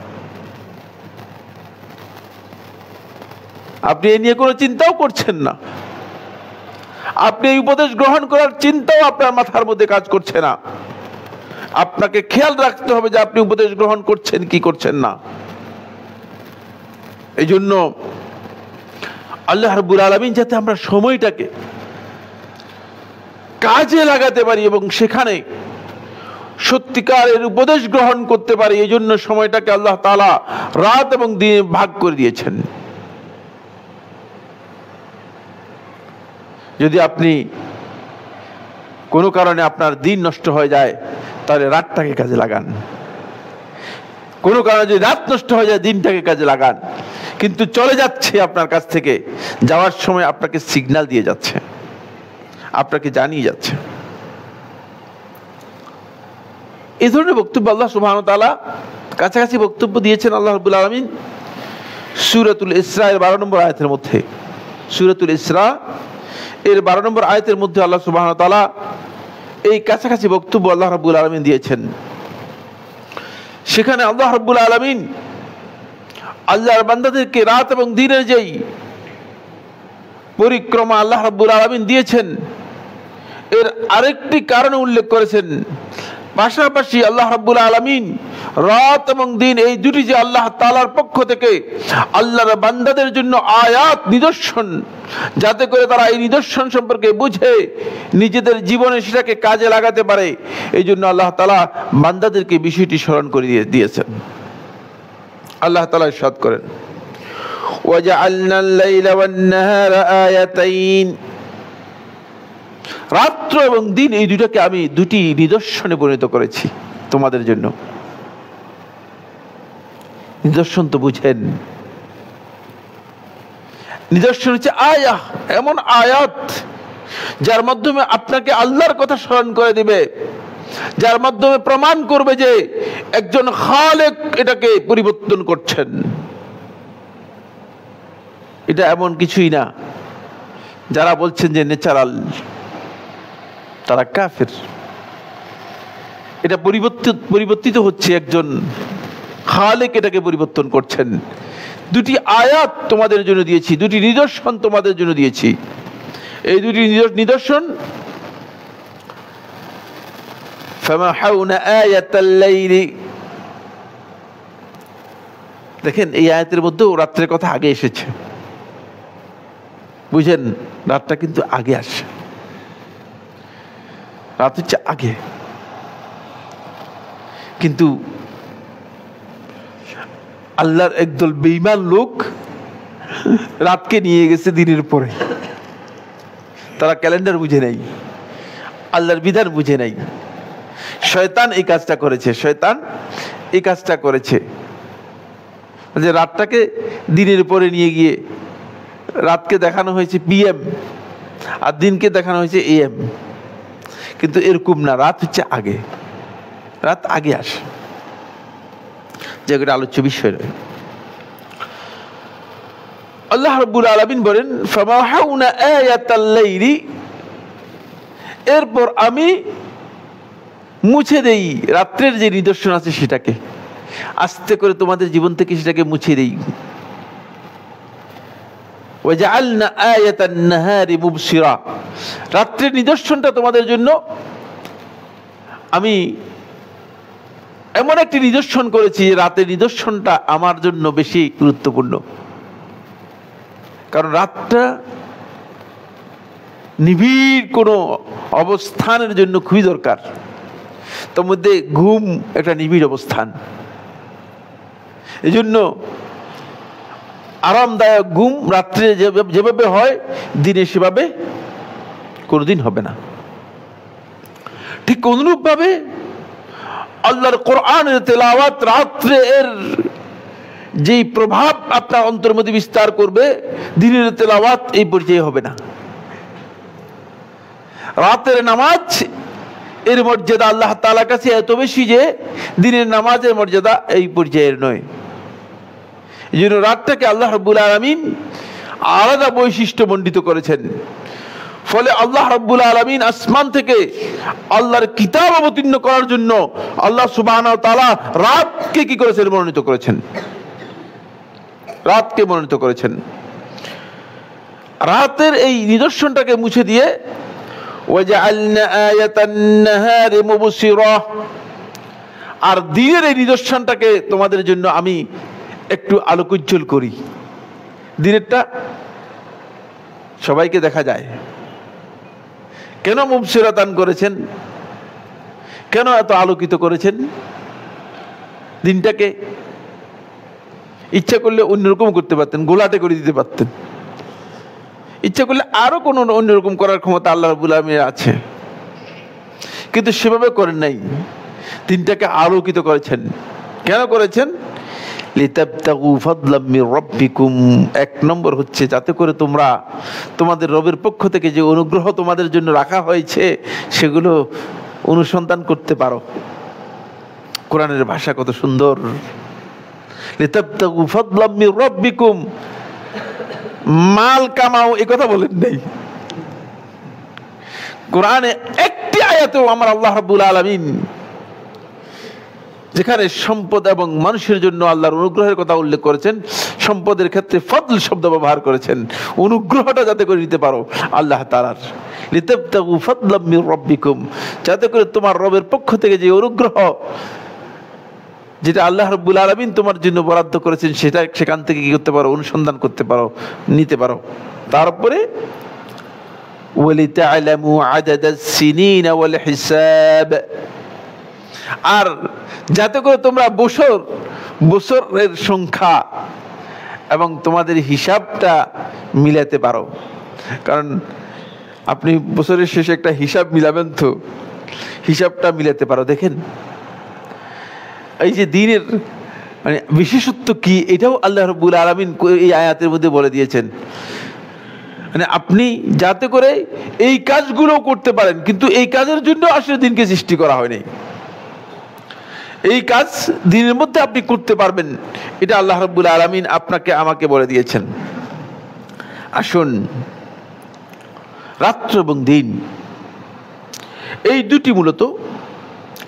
আপনি এ নিয়ে কোনো চিন্তাও করছেন না, আপনি এই উপদেশ গ্রহণ করার চিন্তাও আপনার মাথার মধ্যে কাজ করছে না। আপনাকে খেয়াল রাখতে হবে যে আপনি উপদেশ গ্রহণ করছেন কি করছেন না। এই জন্য আল্লাহ রাব্বুল আলামিন যাতে আমরা সময়টাকে কাজে লাগাতে পারি এবং সেখানে সত্যিকারের উপদেশ গ্রহণ করতে পারি, এই জন্য সময়টাকে আল্লাহ তাআলা রাত এবং দিনে ভাগ করে দিয়েছেন। যদি আপনি কোনো কারণে আপনার দিন নষ্ট হয়ে যায়, তাহলে রাতটাকে কাজে লাগান। কোনো কারণে যদি রাত নষ্ট হয়ে যায়, দিনটাকে কাজে লাগান। কিন্তু চলে যাচ্ছে আপনার কাছ থেকে, যাওয়ার সময় আপনাকে সিগন্যাল দিয়ে যাচ্ছে, আপনাকে জানিয়ে যাচ্ছে। এই ধরনের বক্তব্য আল্লাহ সুবহানাহু ওয়া তাআলা কাছাকাছি বক্তব্য দিয়েছেন আল্লাহ রাব্বুল আলামিন সূরাতুল ইসরা এর 12 নম্বর আয়াতের মধ্যে। সূরাতুল ইসরা এর 12 নম্বর আয়াতের মধ্যে আল্লাহ সুবহানাহু ওয়া তাআলা এই কাছাকাছি বক্তব্য আল্লাহ রাব্বুল আলামিন দিয়েছেন। সেখানে আল্লাহ রাব্বুল আলামিন আল্লাহর বান্দাদেরকে রাত এবং দিনের যেই পরিক্রমা আল্লাহ রাব্বুল আলামিন দিয়েছেন, এর আরেকটি কারণ উল্লেখ করেছেন। পাশাপাশি আল্লাহ রাব্বুল আলামিন রাত এবং দিন এই দুটি যে আল্লাহ তাআলার পক্ষ থেকে আল্লাহর বান্দাদের জন্য আয়াত, নিদর্শন, যাতে করে তারা এই নিদর্শন সম্পর্কে বুঝে নিজেদের জীবনে সেটাকে কাজে লাগাতে পারে, এই জন্য আল্লাহ তাআলা বান্দাদেরকে বিষয়টি স্মরণ করে দিয়েছেন। আল্লাহ তাআলা ইরশাদ করেন, ওয়াজআলনাল লাইলা ওয়ান নাহারা আয়াতাইন, রাত্র এবং দিন এই দুটাকে আমি দুটি নিদর্শনে পরিণত করেছি তোমাদের জন্য। নিদর্শন তো বুঝেন, নিদর্শন হচ্ছে আয়াহ, এমন আয়াত যার মাধ্যমে আপনাকে আল্লাহর কথা স্মরণ করে দিবে, যার মাধ্যমে প্রমাণ করবে যে একজন খালেক এটাকে পরিবর্তন করছেন। এটা এমন কিছুই না। যারা বলছেন যে ন্যাচারাল, তারা কাফের। এটা পরিবর্তিত হচ্ছে, একজন খালেক এটাকে পরিবর্তন করছেন। দুটি আয়াত তোমাদের জন্য দিয়েছি, দুটি নিদর্শন তোমাদের জন্য দিয়েছি। এই দুটি নিদর্শন, ফামাহাউনা আয়াতাল লাইলি, দেখেন এই আয়াতের মধ্যেও রাত্রের কথা আগে এসেছে, বুঝেন? রাতটা কিন্তু আগে আসে, রাত হচ্ছে আগে। কিন্তু আল্লাহর একদল বেঈমান লোক রাতকে নিয়ে গেছে দিনের পরে। তারা ক্যালেন্ডার বুঝে নাই, আল্লাহর বিধান বুঝে নাই। শয়তান এই কাজটা করেছে, শয়তান এই কাজটা করেছে যে রাতটাকে দিনের পরে নিয়ে গিয়ে রাতকে দেখানো হয়েছে পিএম আর দিনকে দেখানো হয়েছে এএম। কিন্তু এরকম না, রাত হচ্ছে আগে, রাত আগে আসে, যেটা আলোচ্য বিষয় নয়। আল্লাহ রাব্বুল আলামিন বলেন ফামাহাউনা আয়াতাল লাইলি, এরপর আমি মুছে দেই রাত্রের যে নিদর্শন আছে সেটাকে, আস্তে করে তোমাদের জীবন থেকে সেটাকে মুছে দেই। ওয়াজআলনা আয়াতান নাহারি মুবসিরা, রাত্রের নিদর্শনটা তোমাদের জন্য আমি এমন একটি নিদর্শন করেছি যে রাতের নিদর্শনটা আমার জন্য বেশি গুরুত্বপূর্ণ। কারণ রাতটা নিবিড় কোনো অবস্থানের জন্য খুবই দরকার। তার মধ্যে ঘুম একটা নিবিড় অবস্থান। এই জন্য আরামদায়ক ঘুম রাত্রে যেভাবে হয় দিনে সেভাবে কোনোদিন হবে না। ঠিক অনুরূপভাবে আল্লাহর কোরআনের তেলাওয়াত রাত্রে এর যেই প্রভাব আপনার অন্তরের মধ্যে বিস্তার করবে, দিনের তেলাওয়াত এই পর্যায়ে হবে না। রাতের নামাজ এর মর্যাদা আল্লাহ তাআলার কাছে এত বেশি যে দিনের নামাজের মর্যাদা এই পর্যায়ের নয়। এই জন্য রাতটাকে আল্লাহ রাব্বুল আলামিন আলাদা বৈশিষ্ট্য মণ্ডিত করেছেন। ফলে আল্লাহ রাব্বুল আলামিন আসমান থেকে আল্লাহর কিতাব অবতীর্ণ করার জন্য আল্লাহ সুবহানাহু ওয়া তাআলা রাতকে কি করেছেন? মনোনীত করেছেন, রাতকে মনোনীত করেছেন। রাতের এই নিদর্শনটাকে মুছে দিয়ে ওয়াজআলনা আয়াতান নাহারি মুবসিরা, আর দিনের এই নিদর্শনটাকে তোমাদের জন্য আমি একটু আলোকোজ্জ্বল করি। দিনেরটা সবাইকে দেখা যায়। কেন মুবসিরা দান করেছেন? কেন এত আলোকিত করেছেন দিনটাকে? ইচ্ছা করলে অন্যরকম করতে পারতেন, গোলাটে করে দিতে পারতেন। ইচ্ছা করলে আরো কোন অন্যরকম করার ক্ষমতা আল্লাহ রাব্বুল আলামিনের আছে, কিন্তু সেভাবে করেন নাই। দিনটাকে আলোকিত করেছেন। কেন করেছেন? লিতাবতাগু ফাদলাম মির রাব্বিকুম, এক নম্বর হচ্ছে যাতে করে তোমরা তোমাদের রবের পক্ষ থেকে যে অনুগ্রহ তোমাদের জন্য রাখা হয়েছে সেগুলো অনুসন্ধান করতে পারো। কোরআনের ভাষা কত সুন্দর! লিতাবতাগু ফাদলাম মির রাব্বিকুম, মাল কামাও এই কথা বলেন নাই। কোরআনে একটি আয়াতেও আমার আল্লাহ রাব্বুল আলামিন যেখানে সম্পদ এবং মানুষের জন্য আল্লাহর অনুগ্রহের কথা উল্লেখ করেছেন, সম্পদের ক্ষেত্রে ফদল শব্দ ব্যবহার করেছেন, অনুগ্রহটা যাতে করে নিতে পারো আল্লাহ তাআলার। লিতাবতাগু ফাদলাম মির রাব্বিকুম, যাতে করে তোমার রবের পক্ষ থেকে যে অনুগ্রহ যেটা আল্লাহ রাব্বুল আলামিন তোমার জন্য বরাদ্দ করেছেন সেটা সেখান থেকে কি করতে পারো? অনুসন্ধান করতে পারো, নিতে পারো। তারপরে ওয়ালিতা'লামু আদাদাস সিনিনা ওয়াল হিসাব, আর যাতে করে তোমরা বছরের সংখ্যা এবং তোমাদের হিসাবটা মিলাতে পারো। কারণ আপনি বছরের শেষে একটা হিসাব মিলাবেন, তো হিসাবটা মিলাতে পারো। দেখেন এই যে দিনের মানে বিশেষত্ব কি, এটাও আল্লাহ রাব্বুল আলামিন এই আয়াতের মধ্যে বলে দিয়েছেন। মানে আপনি যাতে করে এই কাজগুলো করতে পারেন, কিন্তু এই কাজের জন্য আসলে দিনকে সৃষ্টি করা হয়নি। এই কাজ দিনের মধ্যে আপনি করতে পারবেন, এটা আল্লাহ রাব্বুল আলামিন আপনাকে আমাকে বলে দিয়েছেন। আসুন, রাত্র এবং দিন এই দুটি মূলত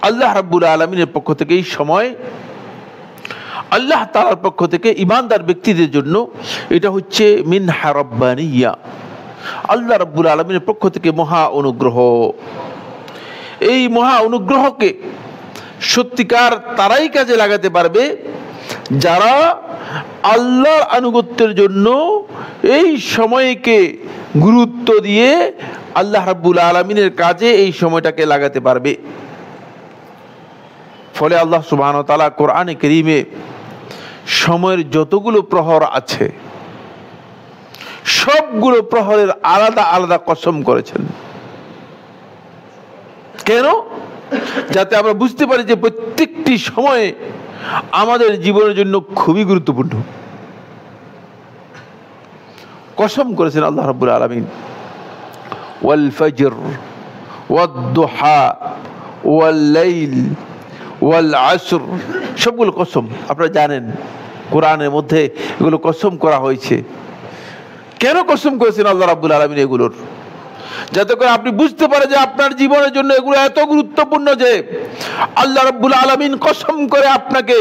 আল্লাহ রাব্বুল আলামিনের পক্ষ থেকে, এই সময় আল্লাহ তাআলার পক্ষ থেকে ঈমানদার ব্যক্তিদের জন্য এটা হচ্ছে মিনহা রাব্বানিয়া, আল্লাহ রাব্বুল আলামিনের পক্ষ থেকে মহা অনুগ্রহ। এই মহা অনুগ্রহকে সত্যিকার তারাই কাজে লাগাতে পারবে যারা আল্লাহর আনুগত্যের জন্য এই সময়কে গুরুত্ব দিয়ে আল্লাহ রাব্বুল আলামিনের কাজে এই সময়টাকে লাগাতে পারবে। ফলে আল্লাহ সুবহানাহু ওয়া তাআলা কোরআনে কারীমে সময়ের যতগুলো প্রহর আছে সবগুলো প্রহরের আলাদা আলাদা কসম করেছেন। কেন? যাতে আমরা বুঝতে পারি যে প্রত্যেকটি সময়ে আমাদের জীবনের জন্য খুবই গুরুত্বপূর্ণ। কসম করেছেন আল্লাহ রাব্বুল আলামিন, ওয়াল ফজর ওয়াদ দুহা ওয়াল লাইল ওয়াল আসর, সবগুলো কসম আপনারা জানেন কোরআনের মধ্যে এগুলো কসম করা হয়েছে। কেন কসম করেছেন আল্লাহ রাব্বুল আলামিন এগুলোর? যাতে করে আপনি বুঝতে পারেন যে আপনার জীবনের জন্য এগুলো এত গুরুত্বপূর্ণ যে আল্লাহ রাব্বুল আলামিন কসম করে আপনাকে,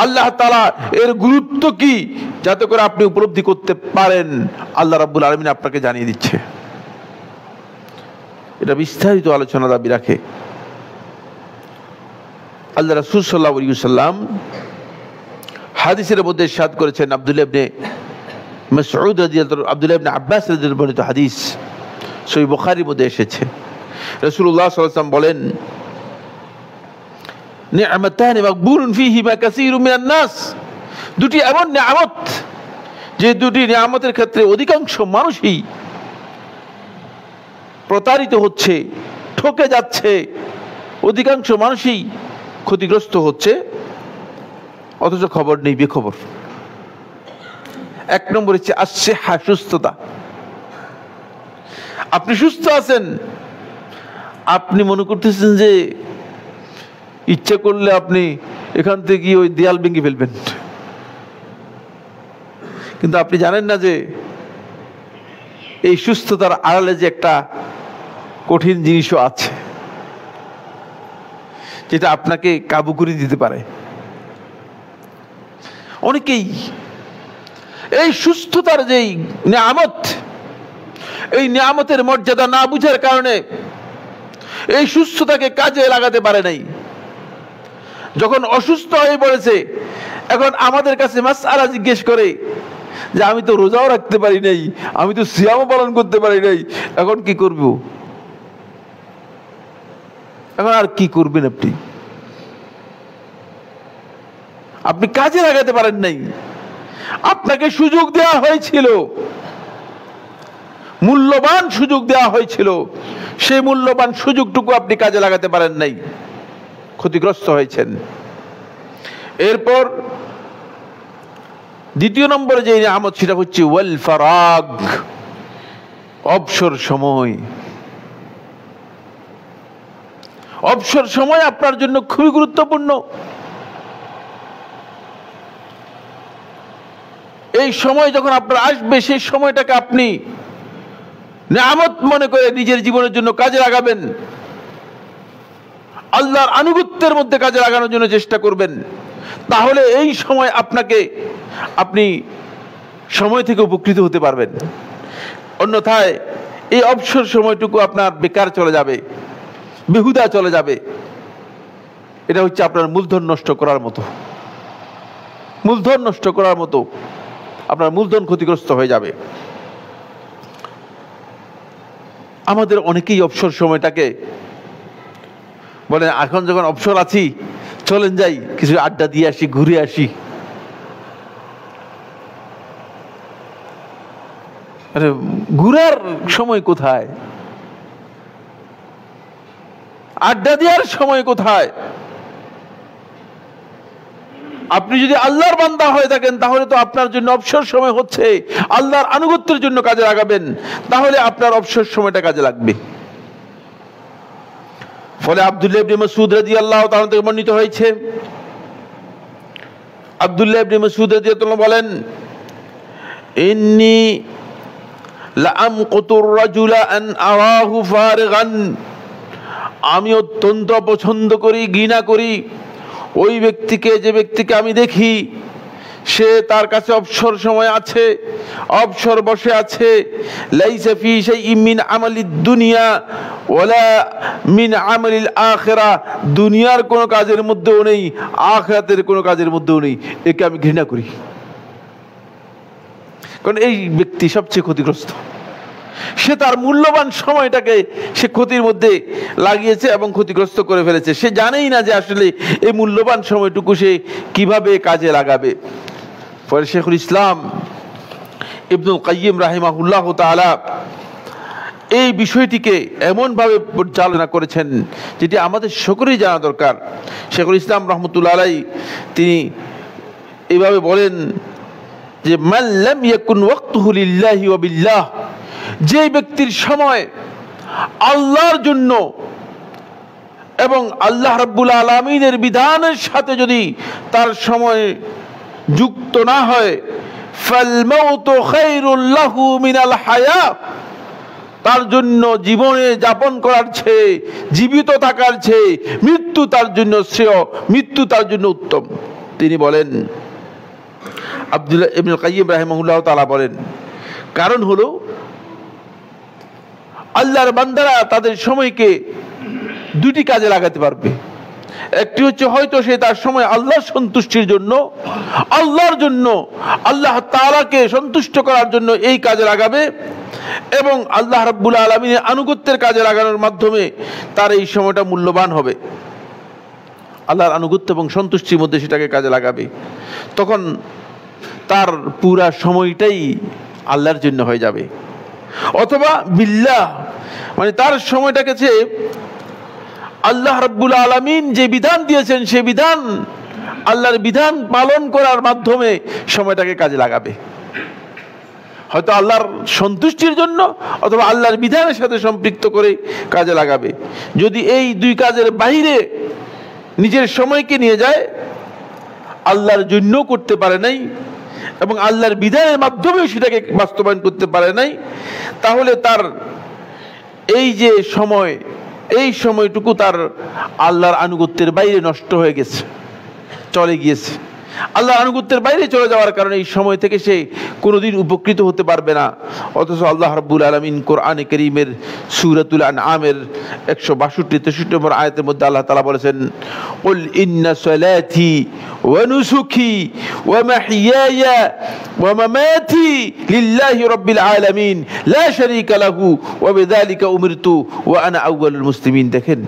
আল্লাহ তাআলা এর গুরুত্ব কি, যাতে করে আপনি উপলব্ধি করতে পারেন, আল্লাহ রাব্বুল আলামিন আপনাকে জানিয়ে দিচ্ছে। এটা বিস্তারিত আলোচনা দাবি রাখে। আল্লাহ রাসূল সাল্লাল্লাহু আলাইহি ওয়াসাল্লাম হাদিসের মধ্যে ইরশাদ করেছেন, আব্দুল্লাহ ইবনে মাসউদ রাদিয়াল্লাহু, আব্দুল্লাহ ইবনে আব্বাস রাদিয়াল্লাহু বর্ণিত হাদিস সহিহ বুখারীর মধ্যে এসেছে। রাসূলুল্লাহ সাল্লাল্লাহু আলাইহি ওয়াসাল্লাম বলেন, নি'মাতানি মাকবুলুন ফীহিমা কাসীরুম মিনান নাস, দুটি এমন নিয়ামত যে দুটি নিয়ামতের ক্ষেত্রে অধিকাংশ মানুষই প্রতারিত হচ্ছে, ঠকে যাচ্ছে, অধিকাংশ মানুষই ক্ষতিগ্রস্ত হচ্ছে, অথচ খবর নেই, বেখবর। এক নম্বর হচ্ছে আসিহা, সুস্থতা। আপনি সুস্থ আছেন, আপনি মনে করতেছেন যে ইচ্ছা করলে আপনি এখান থেকে ওই দেয়াল ভেঙে ফেলবেন, কিন্তু আপনি জানেন না যে এই সুস্থতার আড়ালে যে একটা কঠিন জিনিসও আছে যেটা আপনাকে কাবু করে দিতে পারে। অনেকেই এই সুস্থতার যেই নিয়ামত, এই নিয়ামতের মর্যাদা না বুঝার কারণে এই সুস্থতাকে কাজে লাগাতে পারে নাই। যখন অসুস্থ হয়ে পড়েছে, এখন আমাদের কাছে মাসআলা জিজ্ঞেস করে যে আমি তো রোজাও রাখতে পারি নাই, আমি তো সিয়ামও পালন করতে পারি নাই, এখন কি করব? এখন আর কি করবেন? আপনি কাজে লাগাতে পারেন নাই। আপনাকে সুযোগ দেওয়া হয়েছিল, মূল্যবান সুযোগ দেওয়া হয়েছিল, সেই মূল্যবান সুযোগটুকু আপনি কাজে লাগাতে পারেন নাই, ক্ষতিগ্রস্ত হয়েছেন। এরপর দ্বিতীয় নম্বরে যে নিয়ামত, সেটা হচ্ছে ওয়াল ফারাগ, অবসর সময়। অবসর সময় আপনার জন্য খুবই গুরুত্বপূর্ণ। এই সময় যখন আপনার আসবে, সেই সময়টাকে আপনি নিয়ামত মনে করে নিজের জীবনের জন্য কাজে লাগাবেন, আল্লাহর আনুগত্যের মধ্যে কাজে লাগানোর জন্য চেষ্টা করবেন। তাহলে এই সময় আপনি সময় থেকে উপকৃত হতে পারবেন। অন্যথায় এই অবসর সময়টুকু আপনার বেকার চলে যাবে, বেহুদা চলে যাবে। এটা হচ্ছে আপনার মূলধন নষ্ট করার মতো, মূলধন নষ্ট করার মতো। আপনার মূলধন ক্ষতিগ্রস্ত হয়ে যাবে। আমাদের অনেকেই অবসর সময়টাকে বলেন, এখন যখন অবসর আছি চলেন যাই কিছু আড্ডা দিয়ে আসি, ঘুরে আসি। আরে ঘুরার সময় কোথায়? আড্ডা দেওয়ার সময় কোথায়? আপনি যদি আল্লাহর বান্দা হয়ে থাকেন তাহলে তো আপনার জন্য অবসর সময় হচ্ছে আল্লাহর আনুগত্যের জন্য কাজে লাগাবেন, তাহলে আপনার অবসর সময়টা কাজে লাগবে। ফলে আব্দুল্লাহ ইবনে মাসউদ রাদিয়াল্লাহু তাআলা থেকে বর্ণিত হয়েছে, আব্দুল্লাহ ইবনে মাসউদ রাদিয়াল্লাহু বলেন, ইন্নী লাআমকুতুর রাজুলা আন আরাহু ফারিগান, আমি অত্যন্ত পছন্দ করি, ঘৃণা করি ওই ব্যক্তিকে, যে ব্যক্তিকে আমি দেখি সে তার কাছে অবসর সময় আছে, অবসর বসে আছে, লাইসা ফি শাইইন মিন আমালিদ দুনিয়া ওয়ালা মিন আমালিল আখিরা, দুনিয়ার কোনো কাজের মধ্যেও নেই, আখিরাতের কোনো কাজের মধ্যেও নেই, একে আমি ঘৃণা করি। কারণ এই ব্যক্তি সবচেয়ে ক্ষতিগ্রস্ত, সে তার মূল্যবান সময়টাকে সে ক্ষতির মধ্যে লাগিয়েছে এবং ক্ষতিগ্রস্ত করে ফেলেছে। সে জানেই না যে আসলে এই মূল্যবান সময়টুকু সে কিভাবে কাজে লাগাবে। ফলে শেখুল ইসলাম ইবনুল কাইয়িম রাহিমাহুল্লাহ তাআলা এই বিষয়টিকে এমনভাবে পরিচালনা করেছেন যেটি আমাদের সকলেই জানা দরকার। শেখুল ইসলাম রহমতুল্লাহ আলাইহি তিনি এইভাবে বলেন যে, মান লাম ইয়াকুন ওয়াক্তুহু লিল্লাহি ওয়া বিল্লাহ, যে ব্যক্তির সময় আল্লাহর জন্য এবং আল্লাহ রাব্বুল আলামিনের বিধানের সাথে যদি তার সময় যুক্ত না হয়, ফাল মাউতু খায়রুল লাহু মিনাল হায়া, তার জন্য জীবনে যাপন করার চেয়ে, জীবিত থাকার চেয়ে মৃত্যু তার জন্য শ্রেয়, মৃত্যু তার জন্য উত্তম। তিনি বলেন, আব্দুল্লাহ ইবনুল কাইয়িম রাহিমাহুল্লাহ তাআলা বলেন, কারণ হলো আল্লাহর বান্দারা তাদের সময়কে দুটি কাজে লাগাতে পারবে। একটি হচ্ছে হয়তো সে তার সময় আল্লাহর সন্তুষ্টির জন্য, আল্লাহর জন্য, আল্লাহ তাআলাকে সন্তুষ্ট করার জন্য এই কাজে লাগাবে, এবং আল্লাহ রাব্বুল আলামিনের আনুগত্যের কাজে লাগানোর মাধ্যমে তার এই সময়টা মূল্যবান হবে। আল্লাহর আনুগত্য এবং সন্তুষ্টির মধ্যে সেটাকে কাজে লাগাবে, তখন তার পুরা সময়টাই আল্লাহর জন্য হয়ে যাবে। অথবা বিল্লাহ, মানে তার সময়টাকে যে আল্লাহ রাব্বুল আলামিন যে বিধান দিয়েছেন সে বিধান, আল্লাহর বিধান পালন করার মাধ্যমে সময়টাকে কাজে লাগাবে, হয়তো আল্লাহর সন্তুষ্টির জন্য অথবা আল্লাহর বিধানের সাথে সম্পৃক্ত করে কাজে লাগাবে। যদি এই দুই কাজের বাইরে নিজের সময়কে নিয়ে যায়, আল্লাহর জন্য করতে পারে নাই এবং আল্লাহর বিধানের মাধ্যমে সেটাকে বাস্তবায়ন করতে পারে নাই, তাহলে তার এই যে সময়, এই সময়টুকু তার আল্লাহর আনুগত্যের বাইরে নষ্ট হয়ে গেছে, চলে গিয়েছে। আল্লাহর আনুগত্যের বাইরে চলে যাওয়ার কারণে এই সময় থেকে সে কোনোদিন উপকৃত হতে পারবে না। অথচ আল্লাহ রাব্বুল আলামিন কোরআনে কারীমের সূরাতুল আনআমের 162-63 নম্বর আয়াতের মধ্যে আল্লাহ তাআলা বলেছেন, কুল ইন্না সালাতি ওয়া নুসুকি ওয়া মাহইয়ায়া ওয়া মামাতি লিল্লাহি রাব্বিল আলামিন লা শারীকা লাহু ওয়া বিযালিকা উমিরতু ওয়া আনা আউয়ালুল মুসলিমিন। দেখেন,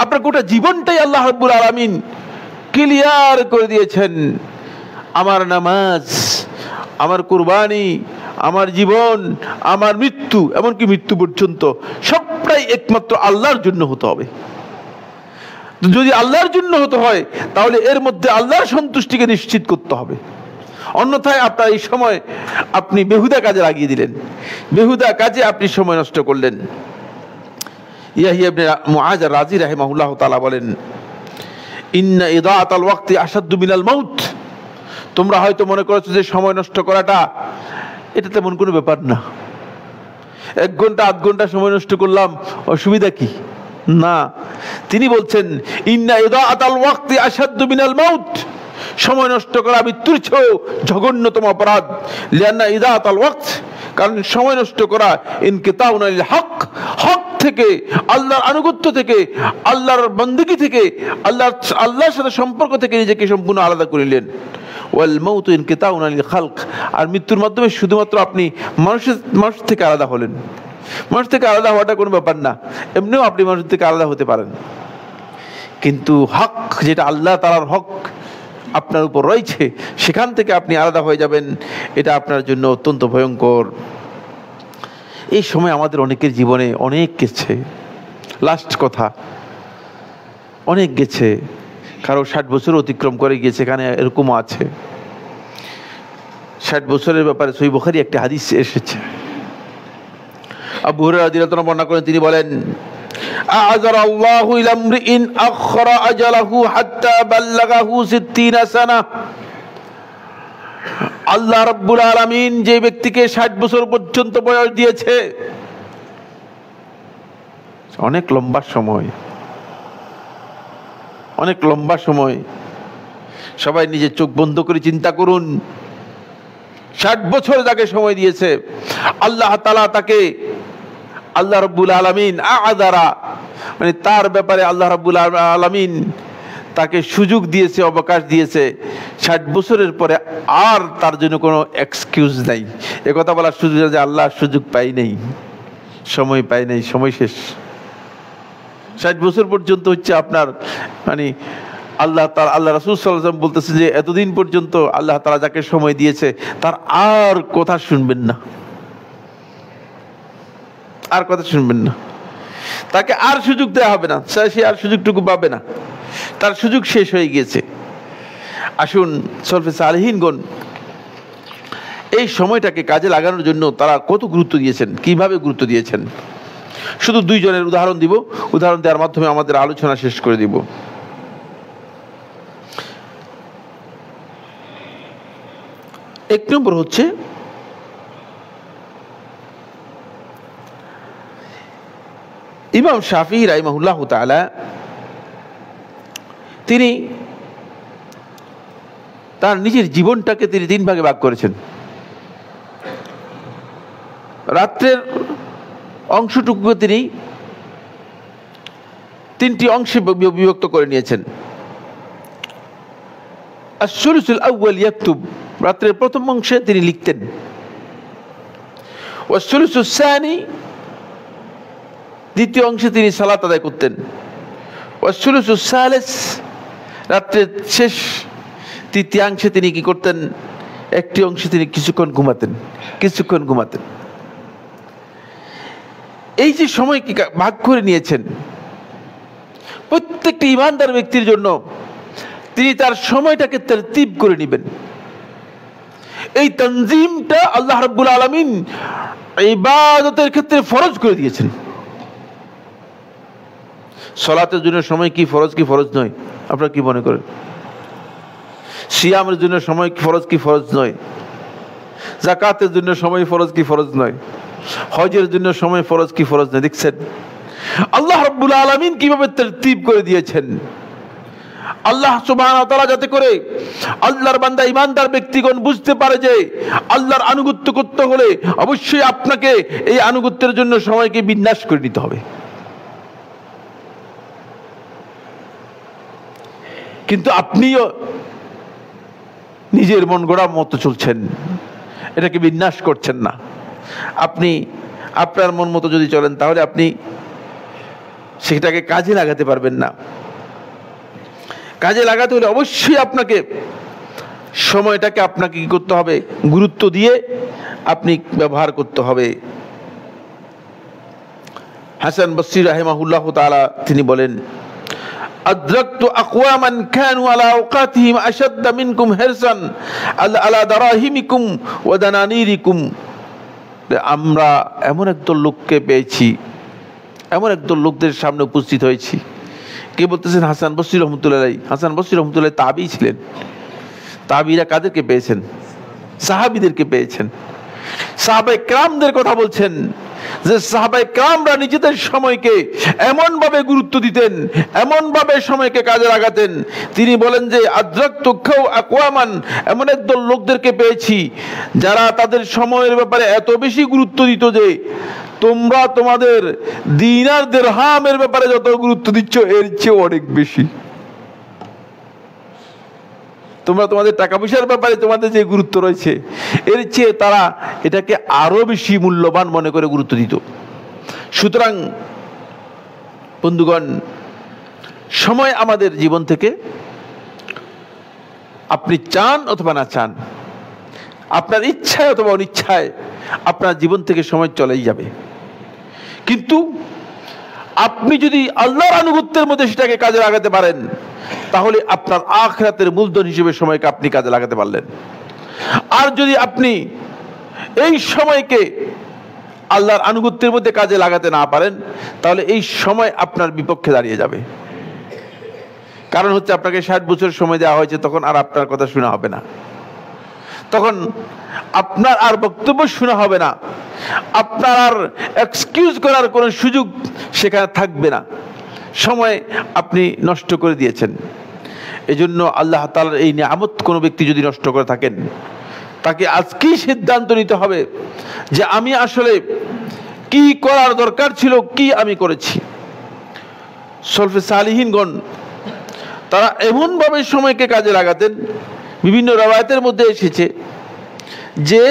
আপনার গোটা জীবনটাই আল্লাহ রাব্বুল আলামিন ক্লিয়ার করে দিয়েছেন। আমার নামাজ, আমার কুরবানি, আমার জীবন, আমার মৃত্যু, এমনকি মৃত্যু পর্যন্ত সবটাই একমাত্র আল্লাহর জন্য হতে হবে। যদি আল্লাহর জন্য হতে হয় তাহলে এর মধ্যে আল্লাহর সন্তুষ্টিকে নিশ্চিত করতে হবে, অন্যথায় আপনার এই সময় আপনি বেহুদা কাজে লাগিয়ে দিলেন, বেহুদা কাজে আপনি সময় নষ্ট করলেন। ইয়াহিয়া ইবনে মুআজ রাজি রাহিমাহুল্লাহ তাআলা বলেন, ইন্না ইদাআতাল ওয়াক্তি আশাদ্দু মিনাল মাউত। তোমরা হয়তো মনে করছো যে সময় নষ্ট করাটা এটা তেমন কোনো ব্যাপার না, 1 ঘন্টা 8 ঘন্টা সময় নষ্ট করলাম, অসুবিধা কি? না, তিনি বলছেন ইন্না ইদাআতাল ওয়াক্তি আশাদ্দু মিনাল মাউত, সময় নষ্ট করা মৃত্যুর চেয়েও জঘন্যতম অপরাধ। লিআন্না ইদাআতাল ওয়াক্ত, কারণ সময় নষ্ট করা ইনকিতাউন আনিল হক, হক থেকে, আল্লাহর আনুগত্য থেকে, আল্লাহর বন্দেগী থেকে, আল্লাহর সাথে সম্পর্ক থেকে নিজেকে সম্পূর্ণ আলাদা করিলেন। ওয়াল মাউতু ইনকিতাউন আনিল খালক, আর মৃত্যুর মাধ্যমে শুধুমাত্র আপনি মানুষ থেকে আলাদা হলেন। মানুষ থেকে আলাদা হওয়াটা কোনো ব্যাপার না, এমনিও আপনি মানুষ থেকে আলাদা হতে পারেন, কিন্তু হক যেটা আল্লাহ তাআলার হক আপনার উপর রয়েছে সেখান থেকে আপনি আলাদা হয়ে যাবেন, এটা আপনার জন্য অত্যন্ত ভয়ঙ্কর। এই সময় আমাদের অনেকের জীবনে অনেক গেছে, লাস্ট কথা, অনেক গেছে। কারো 60 বছর অতিক্রম করে গিয়েছে, এখানে এরকমও আছে। 60 বছরের ব্যাপারে সহিহ বুখারী একটি হাদিস এসেছে। আবু হুরায়রা রাদিয়াল্লাহু আনহু বর্ণনা করেন, তিনি বলেন, আ'যারা আল্লাহু ইলা ইমরিইন আখরা আজালাহু হাত্তা বাল্লাগাহু 60 সানা। আল্লাহ রাব্বুল আলামিন যে ব্যক্তিকে 60 বছর পর্যন্ত বয়স দিয়েছে, অনেক লম্বা সময়, অনেক লম্বা সময়। সবাই নিজের চোখ বন্ধ করে চিন্তা করুন, 60 বছর যাকে সময় দিয়েছে আল্লাহ তাআলা, তাকে আল্লাহ রাব্বুল আলামিন আ'যারা, মানে তার ব্যাপারে আল্লাহ রাব্বুল আলামিন তাকে সুযোগ দিয়েছে, অবকাশ দিয়েছে। 60 বছরের পরে আর তার জন্য কোনো এক্সকিউজ নাই। একথা বলার সুযোগ যে আল্লাহ সুযোগ পাই নাই, সময় পাই নাই, সময় শেষ। 60 বছর পর্যন্ত হচ্ছে আপনার, মানে আল্লাহ রাসূল সাল্লাল্লাহু আলাইহি ওয়াসাল্লাম বলতেছে যে এতদিন পর্যন্ত আল্লাহ তাআলা যাকে সময় দিয়েছে তার আর কথা শুনবেন না, আর কথা শুনবেন না, তাকে আর সুযোগ দেওয়া হবে না, সে আর সুযোগটুকু পাবে না, তার সুযোগ শেষ হয়ে গিয়েছে। আসুন, সলফে সালেহিনগণ এই সময়টাকে কাজে লাগানোর জন্য তারা কত গুরুত্ব দিয়েছেন, কিভাবে গুরুত্ব দিয়েছেন। শুধু 2 জনের উদাহরণ দিব, উদাহরণ দেওয়ার মাধ্যমে আমাদের আলোচনা শেষ করে দিব। এক নম্বর হচ্ছে ইমাম শাফিঈ রাহিমাহুল্লাহ তাআলা, তিনি তার নিজের জীবনটাকে তিনি 3 ভাগে ভাগ করেছেন। রাত্রের অংশটুকুকে তিনি 3টি অংশে বিভক্ত করে নিয়েছেন। আস-সুলুসুল আউয়াল ইয়াকতুব, রাত্রের প্রথম অংশে তিনি লিখতেন। ওয়াস-সুলুসুস সানি, দ্বিতীয় অংশে তিনি সালাত আদায় করতেন। ওয়াস-সুলুসুস সালিস, রাত্রের শেষ তৃতীয়াংশে তিনি কি করতেন, একটি অংশে তিনি কিছুক্ষণ ঘুমাতেন। এই যে সময় কি ভাগ করে নিয়েছেন, প্রত্যেকটি ঈমানদার ব্যক্তির জন্য তিনি তার সময়টাকে তারতিব করে নেবেন। এই তানজিমটা আল্লাহ রাব্বুল আলামিন ইবাদতের ক্ষেত্রে ফরজ করে দিয়েছেন। সালাতের জন্য সময় কি ফরজ, কি ফরজ নয়? আপনারা কি মনে করেন? সিয়ামের জন্য সময় কি ফরজ, কি ফরজ নয়? যাকাতের জন্য সময় ফরজ, কি ফরজ নয়? হজের জন্য সময় ফরজ, কি ফরজ নয়? দেখছেন আল্লাহ রাব্বুল আলামিন কিভাবে তারতিব করে দিয়েছেন। আল্লাহ সুবহানাহু ওয়া তাআলা যাতে করে আল্লাহর বান্দা ঈমানদার ব্যক্তিগণ বুঝতে পারে যে আল্লাহর আনুগত্য করতে হলে অবশ্যই আপনাকে এই আনুগত্যের জন্য সময়কে বিন্যাস করে নিতে হবে। কিন্তু আপনিও নিজের মন গড়া মতো চলছেন, এটাকে বিন্যাস করছেন না। আপনি আপনার মন মতো যদি চলেন তাহলে আপনি সেটাকে কাজে লাগাতে পারবেন না। কাজে লাগাতে হলে অবশ্যই আপনাকে সময়টাকে আপনাকে কি করতে হবে, গুরুত্ব দিয়ে আপনি ব্যবহার করতে হবে। হাসান বসরি রাহিমাহুল্লাহু তাআলা তিনি বলেন, আদরাকতু আকওয়ামান কানু আলা আওকাতিহিম আশাদ্দা মিনকুম হিরসান আলা দারাহিমিকুম ওয়া দানানিরিকুম। আমরা এমন একদল লোককে পেয়েছি, এমন একদল লোকদের সামনে উপস্থিত হয়েছি। কে বলতেছেন? হাসান বসরি রহমতুল্লাহ আলাইহি। হাসান বসরি রহমতুল্লাহ তাবিঈ ছিলেন। তাবিঈরা কাদেরকে পেয়েছেন? সাহাবীদেরকে পেয়েছেন। সাহাবায়ে কেরামদের কথা বলছেন যে সাহাবায়ে কেরামরা নিজেদের সময়কে এমন ভাবে গুরুত্ব দিতেন, এমন ভাবে সময়কে কাজে লাগাতেন। তিনি বলেন যে আদরাকতু আকওয়ামান, এমন একদল লোকদেরকে পেয়েছি যারা তাদের সময়ের ব্যাপারে এত বেশি গুরুত্ব দিত যে তোমরা তোমাদের দিনার দিরহামের ব্যাপারে যত গুরুত্ব দিচ্ছ এর চেয়ে অনেক বেশি। তোমরা তোমাদের টাকা পয়সার ব্যাপারে তোমাদের যে গুরুত্ব রয়েছে এর চেয়ে তারা এটাকে আরো বেশি মূল্যবান মনে করে গুরুত্ব দিত। সুতরাং বন্ধুগণ, সময় আমাদের জীবন থেকে আপনি চান অথবা না চান, আপনার ইচ্ছায় অথবা অনিচ্ছায় আপনার জীবন থেকে সময় চলেই যাবে। কিন্তু আপনি যদি আল্লাহর আনুগত্যের মধ্যে সেটাকে কাজে লাগাতে পারেন, তাহলে আপনার আখিরাতের মূলধন হিসেবে সময়কে আপনি কাজে লাগাতে পারলেন। আর যদি আপনি এই সময়কে আল্লাহর আনুগত্যের মধ্যে কাজে লাগাতে না পারেন, তাহলে এই সময় আপনার বিপক্ষে দাঁড়িয়ে যাবে। কারণ হচ্ছে আপনাকে 60 বছর সময় দেওয়া হয়েছে, তখন আর আপনার কথা শোনা হবে না, তখন আপনার আর বক্তব্য শোনা হবে না, আপনার আর এক্সকিউজ করার কোনো সুযোগ সেখানে থাকবে না। সময় আপনি নষ্ট করে দিয়েছেন। এজন্য আল্লাহ তাআলার এই নিয়ামত কোনো ব্যক্তি যদি নষ্ট করে থাকেন, তাকে আজকেই সিদ্ধান্ত নিতে হবে যে আমি আসলে কি করার দরকার ছিল, কি আমি করেছি। সলফে সালিহিনগণ তারা এমনভাবে সময়কে কাজে লাগাতেন, বিভিন্ন রওয়ায়াতের মধ্যে এসেছে যে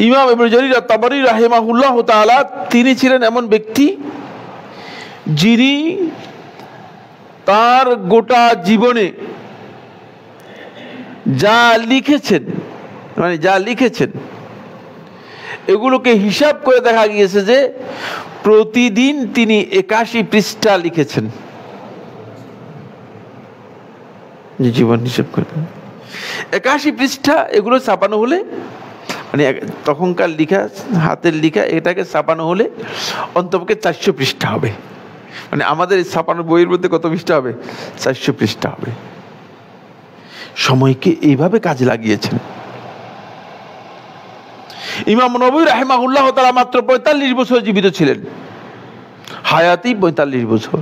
ইমাম ইবনে জারীর আত-তাবারী রাহিমাহুল্লাহ তাআলা তিনি ছিলেন এমন ব্যক্তি যিনি তার গোটা জীবনে যা লিখেছেন এগুলোকে হিসাব করে দেখা গিয়েছে যে প্রতিদিন তিনি 81 পৃষ্ঠা লিখেছেন। জীবন হিসাব করে 81 পৃষ্ঠা, এগুলো ছাপানো হলে মানে তখনকার লিখা, হাতের লিখা, এটাকে ছাপানো হলে অন্তপক্ষে 400 পৃষ্ঠা হবে। মানে আমাদের এই ছাপানো বইয়ের মধ্যে কত পৃষ্ঠা হবে? 400 পৃষ্ঠা হবে। সময়কে এইভাবে কাজে লাগিয়েছেন। ইমাম নববী রাহিমাহুল্লাহ তাআলা মাত্র 45 বছর জীবিত ছিলেন, হায়াতি 45 বছর।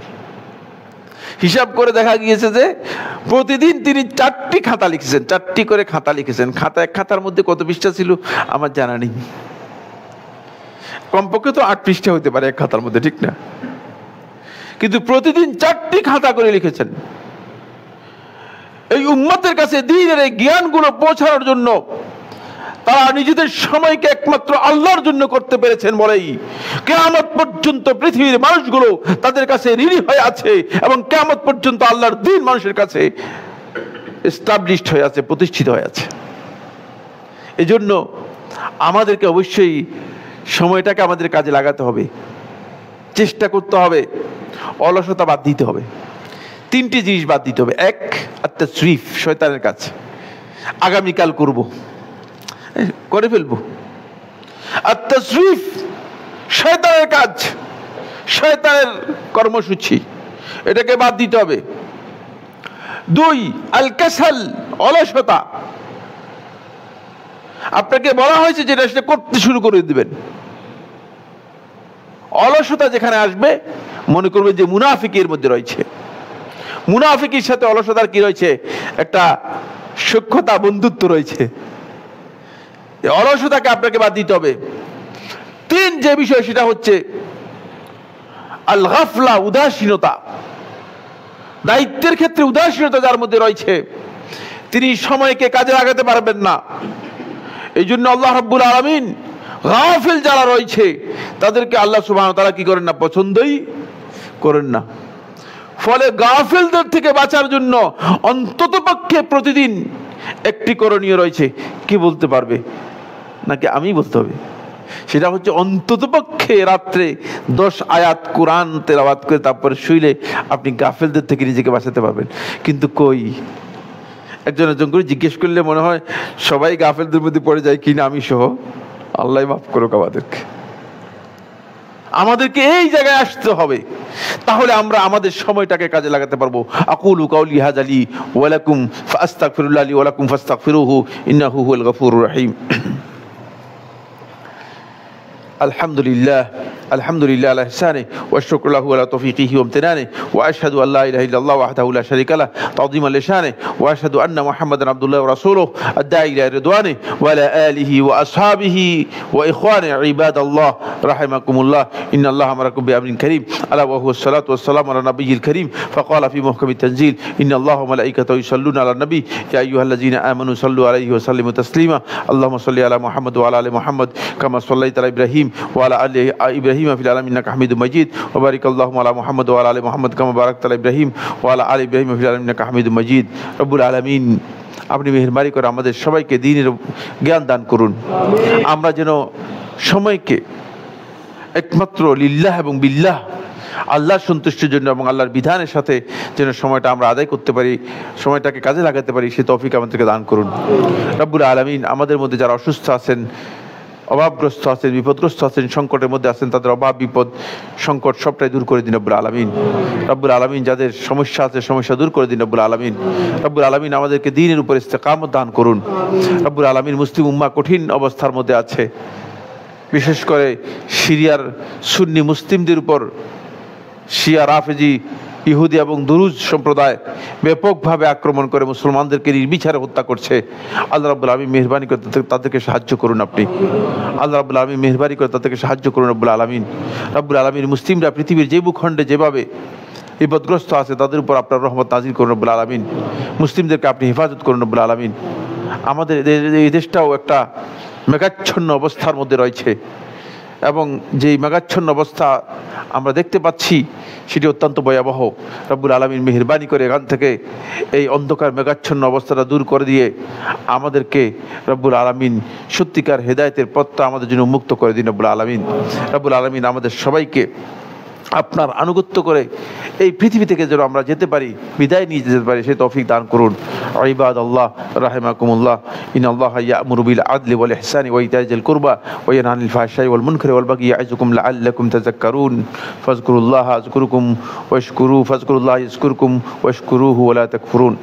হিসাব করে দেখা গিয়েছে যে প্রতিদিন তিনি 4টি খাতা লিখেছেন, 4টি করে খাতা লিখেছেন। এক খাতার মধ্যে কত পৃষ্ঠা ছিল আমার জানা নেই, কমপক্ষে তো 8 পৃষ্ঠা হতে পারে এক খাতার মধ্যে, ঠিক না? কিন্তু প্রতিদিন 4টি খাতা করে লিখেছেন। এই উম্মতের কাছে দ্বীনের এই জ্ঞানগুলো পৌঁছানোর জন্য তারা নিজেদের সময়কে একমাত্র আল্লাহর জন্য করতে পেরেছেন বলেই কিয়ামত পর্যন্ত পৃথিবীর মানুষগুলো তাদের কাছে ঋণী হয়ে আছে, এবং কিয়ামত পর্যন্ত আল্লাহর দ্বীন মানুষের কাছে এস্টাবলিশড হয়ে আছে, প্রতিষ্ঠিত হয়ে আছে। এজন্য আমাদেরকে অবশ্যই সময়টাকে আমাদের কাজে লাগাতে হবে, চেষ্টা করতে হবে, অলসতা বাদ দিতে হবে। 3টি জিনিস বাদ দিতে হবে। 1, আত-তাসরিফ, শয়তানের কাজ। আগামীকাল করব, করে ফেলবো। আত-তাসরিফ, শয়তানের কাজ, শয়তানের কর্মসূচি, এটাকে বাদ দিতে হবে। 2, আল-কাসাল, অলসতা। আপনাকে বলা হয়েছে যেটা সেটা করতে শুরু করে দিবেন। অলসতা যেখানে আসবে মনে করবে যে মুনাফিকের মধ্যে রয়েছে। মুনাফিকের সাথে অলসতার কি রয়েছে? একটা সখ্যতা, বন্ধুত্ব রয়েছে। এই অলসতাকে আপনাকে বাদ দিতে হবে। 3 যে বিষয় সেটা হচ্ছে আল গাফলা, উদাসীনতা। দায়িত্বের ক্ষেত্রে উদাসীনতা যার মধ্যে রয়েছে তিনি সময়কে কাজে লাগাতে পারবেন না। এই জন্য আল্লাহ রাব্বুল আলামিন গাফিল যারা রয়েছে তাদেরকে আল্লাহ সুবহানাহু ওয়া তাআলা কি করেন না? পছন্দই করেন না। ফলে গাফিলদের থেকে বাঁচার জন্য অন্ততপক্ষে প্রতিদিন একটি করণীয় রয়েছে। কি বলতে পারবে নাকি আমি বলতে হবে? সেটা হচ্ছে অন্ততপক্ষে রাত্রে 10 আয়াত কোরআন তেলাওয়াত করে তারপরে শুইলে আপনি গাফিলদের থেকে নিজেকে বাঁচাতে পারবেন। কিন্তু কই, একজন করে জিজ্ঞেস করলে মনে হয় সবাই গাফিলদের মধ্যে পড়ে যায় কিনা, আমি সহ। আল্লাহ মাফ করুক আমাদেরকে। আমাদেরকে এই জায়গায় আসতে হবে, তাহলে আমরা আমাদের সময়টাকে কাজে লাগাতে পারবো। আকুলু কাউলি হাযা লি ওয়া লাকুম ফাস্তাগফিরুল্লাহ লি ওয়া লাকুম ফাস্তাগফিরুহু ইন্নাহু হুয়াল গফুরুর রহিম। আলহামদুলিল্লাহ, আলহামদুলিল্লাহ আলা ইহসানিহি ওয়া শুকরু লাহু আলা তাওফীকিহি ওয়া ইমতিনানিহি ওয়া আশহাদু আল্লা ইলাহা ইল্লাল্লাহ ওয়াহদাহু লা শারীকা লাহু তা'যীমান লিশানিহি ওয়া আশহাদু আন্না মুহাম্মাদান আবদুল্লাহি ওয়া রাসূলুহু আদ-দাঈ ইলা রিদওয়ানিহি ওয়া আলা আলিহি ওয়া আসহাবিহি ওয়া ইখওয়ানিহি ইবাদাল্লাহ রাহিমাকুমুল্লাহ। ইন্নাল্লাহা আমারাকুম বিআমরিন কারীম আলা ওয়া হুয়াস সালাতু ওয়াস সালামু আলা নাবিয়্যিল কারীম ফাকালা ফি মুহকামিত তানজিল ইন্নাল্লাহা ওয়া মালাইকাতাহু ইউসাল্লুনা আলান নবী ইয়া আইয়ুহাল্লাযীনা আমানু সাল্লু আলাইহি ওয়া সাল্লিমু তাসলিমা। আল্লাহুম্মা সাল্লি আলা মুহাম্মাদ ওয়া আলা আলি মুহাম্মাদ কামা সাল্লাইতা আলা ইব্রাহিম ওয়া আলা আলি ইব্রাহিম ফিল আলামিন ইন্নাকা হামিদুম মাজিদ ওয়া বারিক আল্লাহুম্মা আলা মুহাম্মাদ ওয়া আলা আলি মুহাম্মাদ কামা বারাকতা আলা ইব্রাহিম ওয়া আলা আলি ইব্রাহিম ফিল আলামিন ইন্নাকা হামিদুম মাজিদ। রব্বুল আলামিন, আপনি মেহেরবানি করে আমাদের সবাইকে দ্বীনের জ্ঞান দান করুন। আমরা যেন সময়কে একমাত্র লিল্লাহ এবং বিল্লাহ, আল্লাহর সন্তুষ্টির জন্য এবং আল্লাহর বিধানের সাথে যেন সময়টা আমরা আদায় করতে পারি, সময়টাকে কাজে লাগাতে পারি, সে তৌফিক আমাদেরকে দান করুন। রব্বুল আলামিন আমাদের মধ্যে যারা অসুস্থ আছেন, অভাবগ্রস্ত আছেন, বিপদগ্রস্ত আছেন, সংকটের মধ্যে আছেন, তাদের অভাব বিপদ সংকট সবটাই দূর করে দিন রব্বুল আলামিন। রব্বুল আলামিন যাদের সমস্যা আছে সমস্যা দূর করে দিন রব্বুল আলামিন। রব্বুল আলামিন আমাদেরকে দ্বীনের উপর ইস্তেকামত দান করুন রব্বুল আলামিন। মুসলিম উম্মাহ কঠিন অবস্থার মধ্যে আছে, বিশেষ করে সিরিয়ার সুন্নি মুসলিমদের উপর শিয়া, রাফেজি, ইহুদি এবং দুরুজ সম্প্রদায় ব্যাপকভাবে আক্রমণ করে মুসলমানদেরকে নির্বিচারে হত্যা করছে। আল্লাহ রাব্বুল আলামিন মেহেরবানি করে তাদেরকে সাহায্য করুন আপনি। আল্লাহ রাব্বুল আলামিন মেহেরবানি করে তাদেরকে সাহায্য করুন রব্বুল আলামিন। রব্বুল আলামিন মুসলিমরা পৃথিবীর যে ভূখণ্ডে যেভাবে বিপদগ্রস্ত আছে তাদের উপর আপনার রহমত নাজিল করুন রব্বুল আলামিন। মুসলিমদেরকে আপনি হেফাজত করুন রব্বুল আলামিন। আমাদের এই দেশটাও একটা মেঘাচ্ছন্ন অবস্থার মধ্যে রয়েছে এবং যেই মেঘাচ্ছন্ন অবস্থা আমরা দেখতে পাচ্ছি সেটি অত্যন্ত ভয়াবহ। রব্বুল আলামিন মেহেরবানি করে এখান থেকে এই অন্ধকার মেঘাচ্ছন্ন অবস্থাটা দূর করে দিয়ে আমাদেরকে রব্বুল আলামিন সত্যিকার হেদায়েতের পথটা আমাদের জন্য উন্মুক্ত করে দিন রব্বুল আলামিন। রব্বুল আলামিন আমাদের সবাইকে আপনার আনুগত্য করে এই পৃথিবী থেকে যেন আমরা যেতে পারি, বিদায় নিয়ে যেতে পারি, সেই তৌফিক দান করুন। ইবাদাল্লাহ রাহিমাকুমুল্লাহ, ইন্নাল্লাহা ইয়া'মুরু বিল আদলি ওয়াল ইহসানি ওয়া ইতা'i যিল কুরবা ওয়া ইয়ানহা আনিল ফাহশাই ওয়াল মুনকারি ওয়াল বাগyi ইয়া'iযুকুম লা'আল্লাকুম তাযাক্কারুন ফাযকুরুল্লাহা আযকুরকুম ওয়াশকুরুহু ফাযকুরুল্লাহা ইয়াযকুরকুম ওয়াশকুরুহু ওয়া লা তাকফুরুন।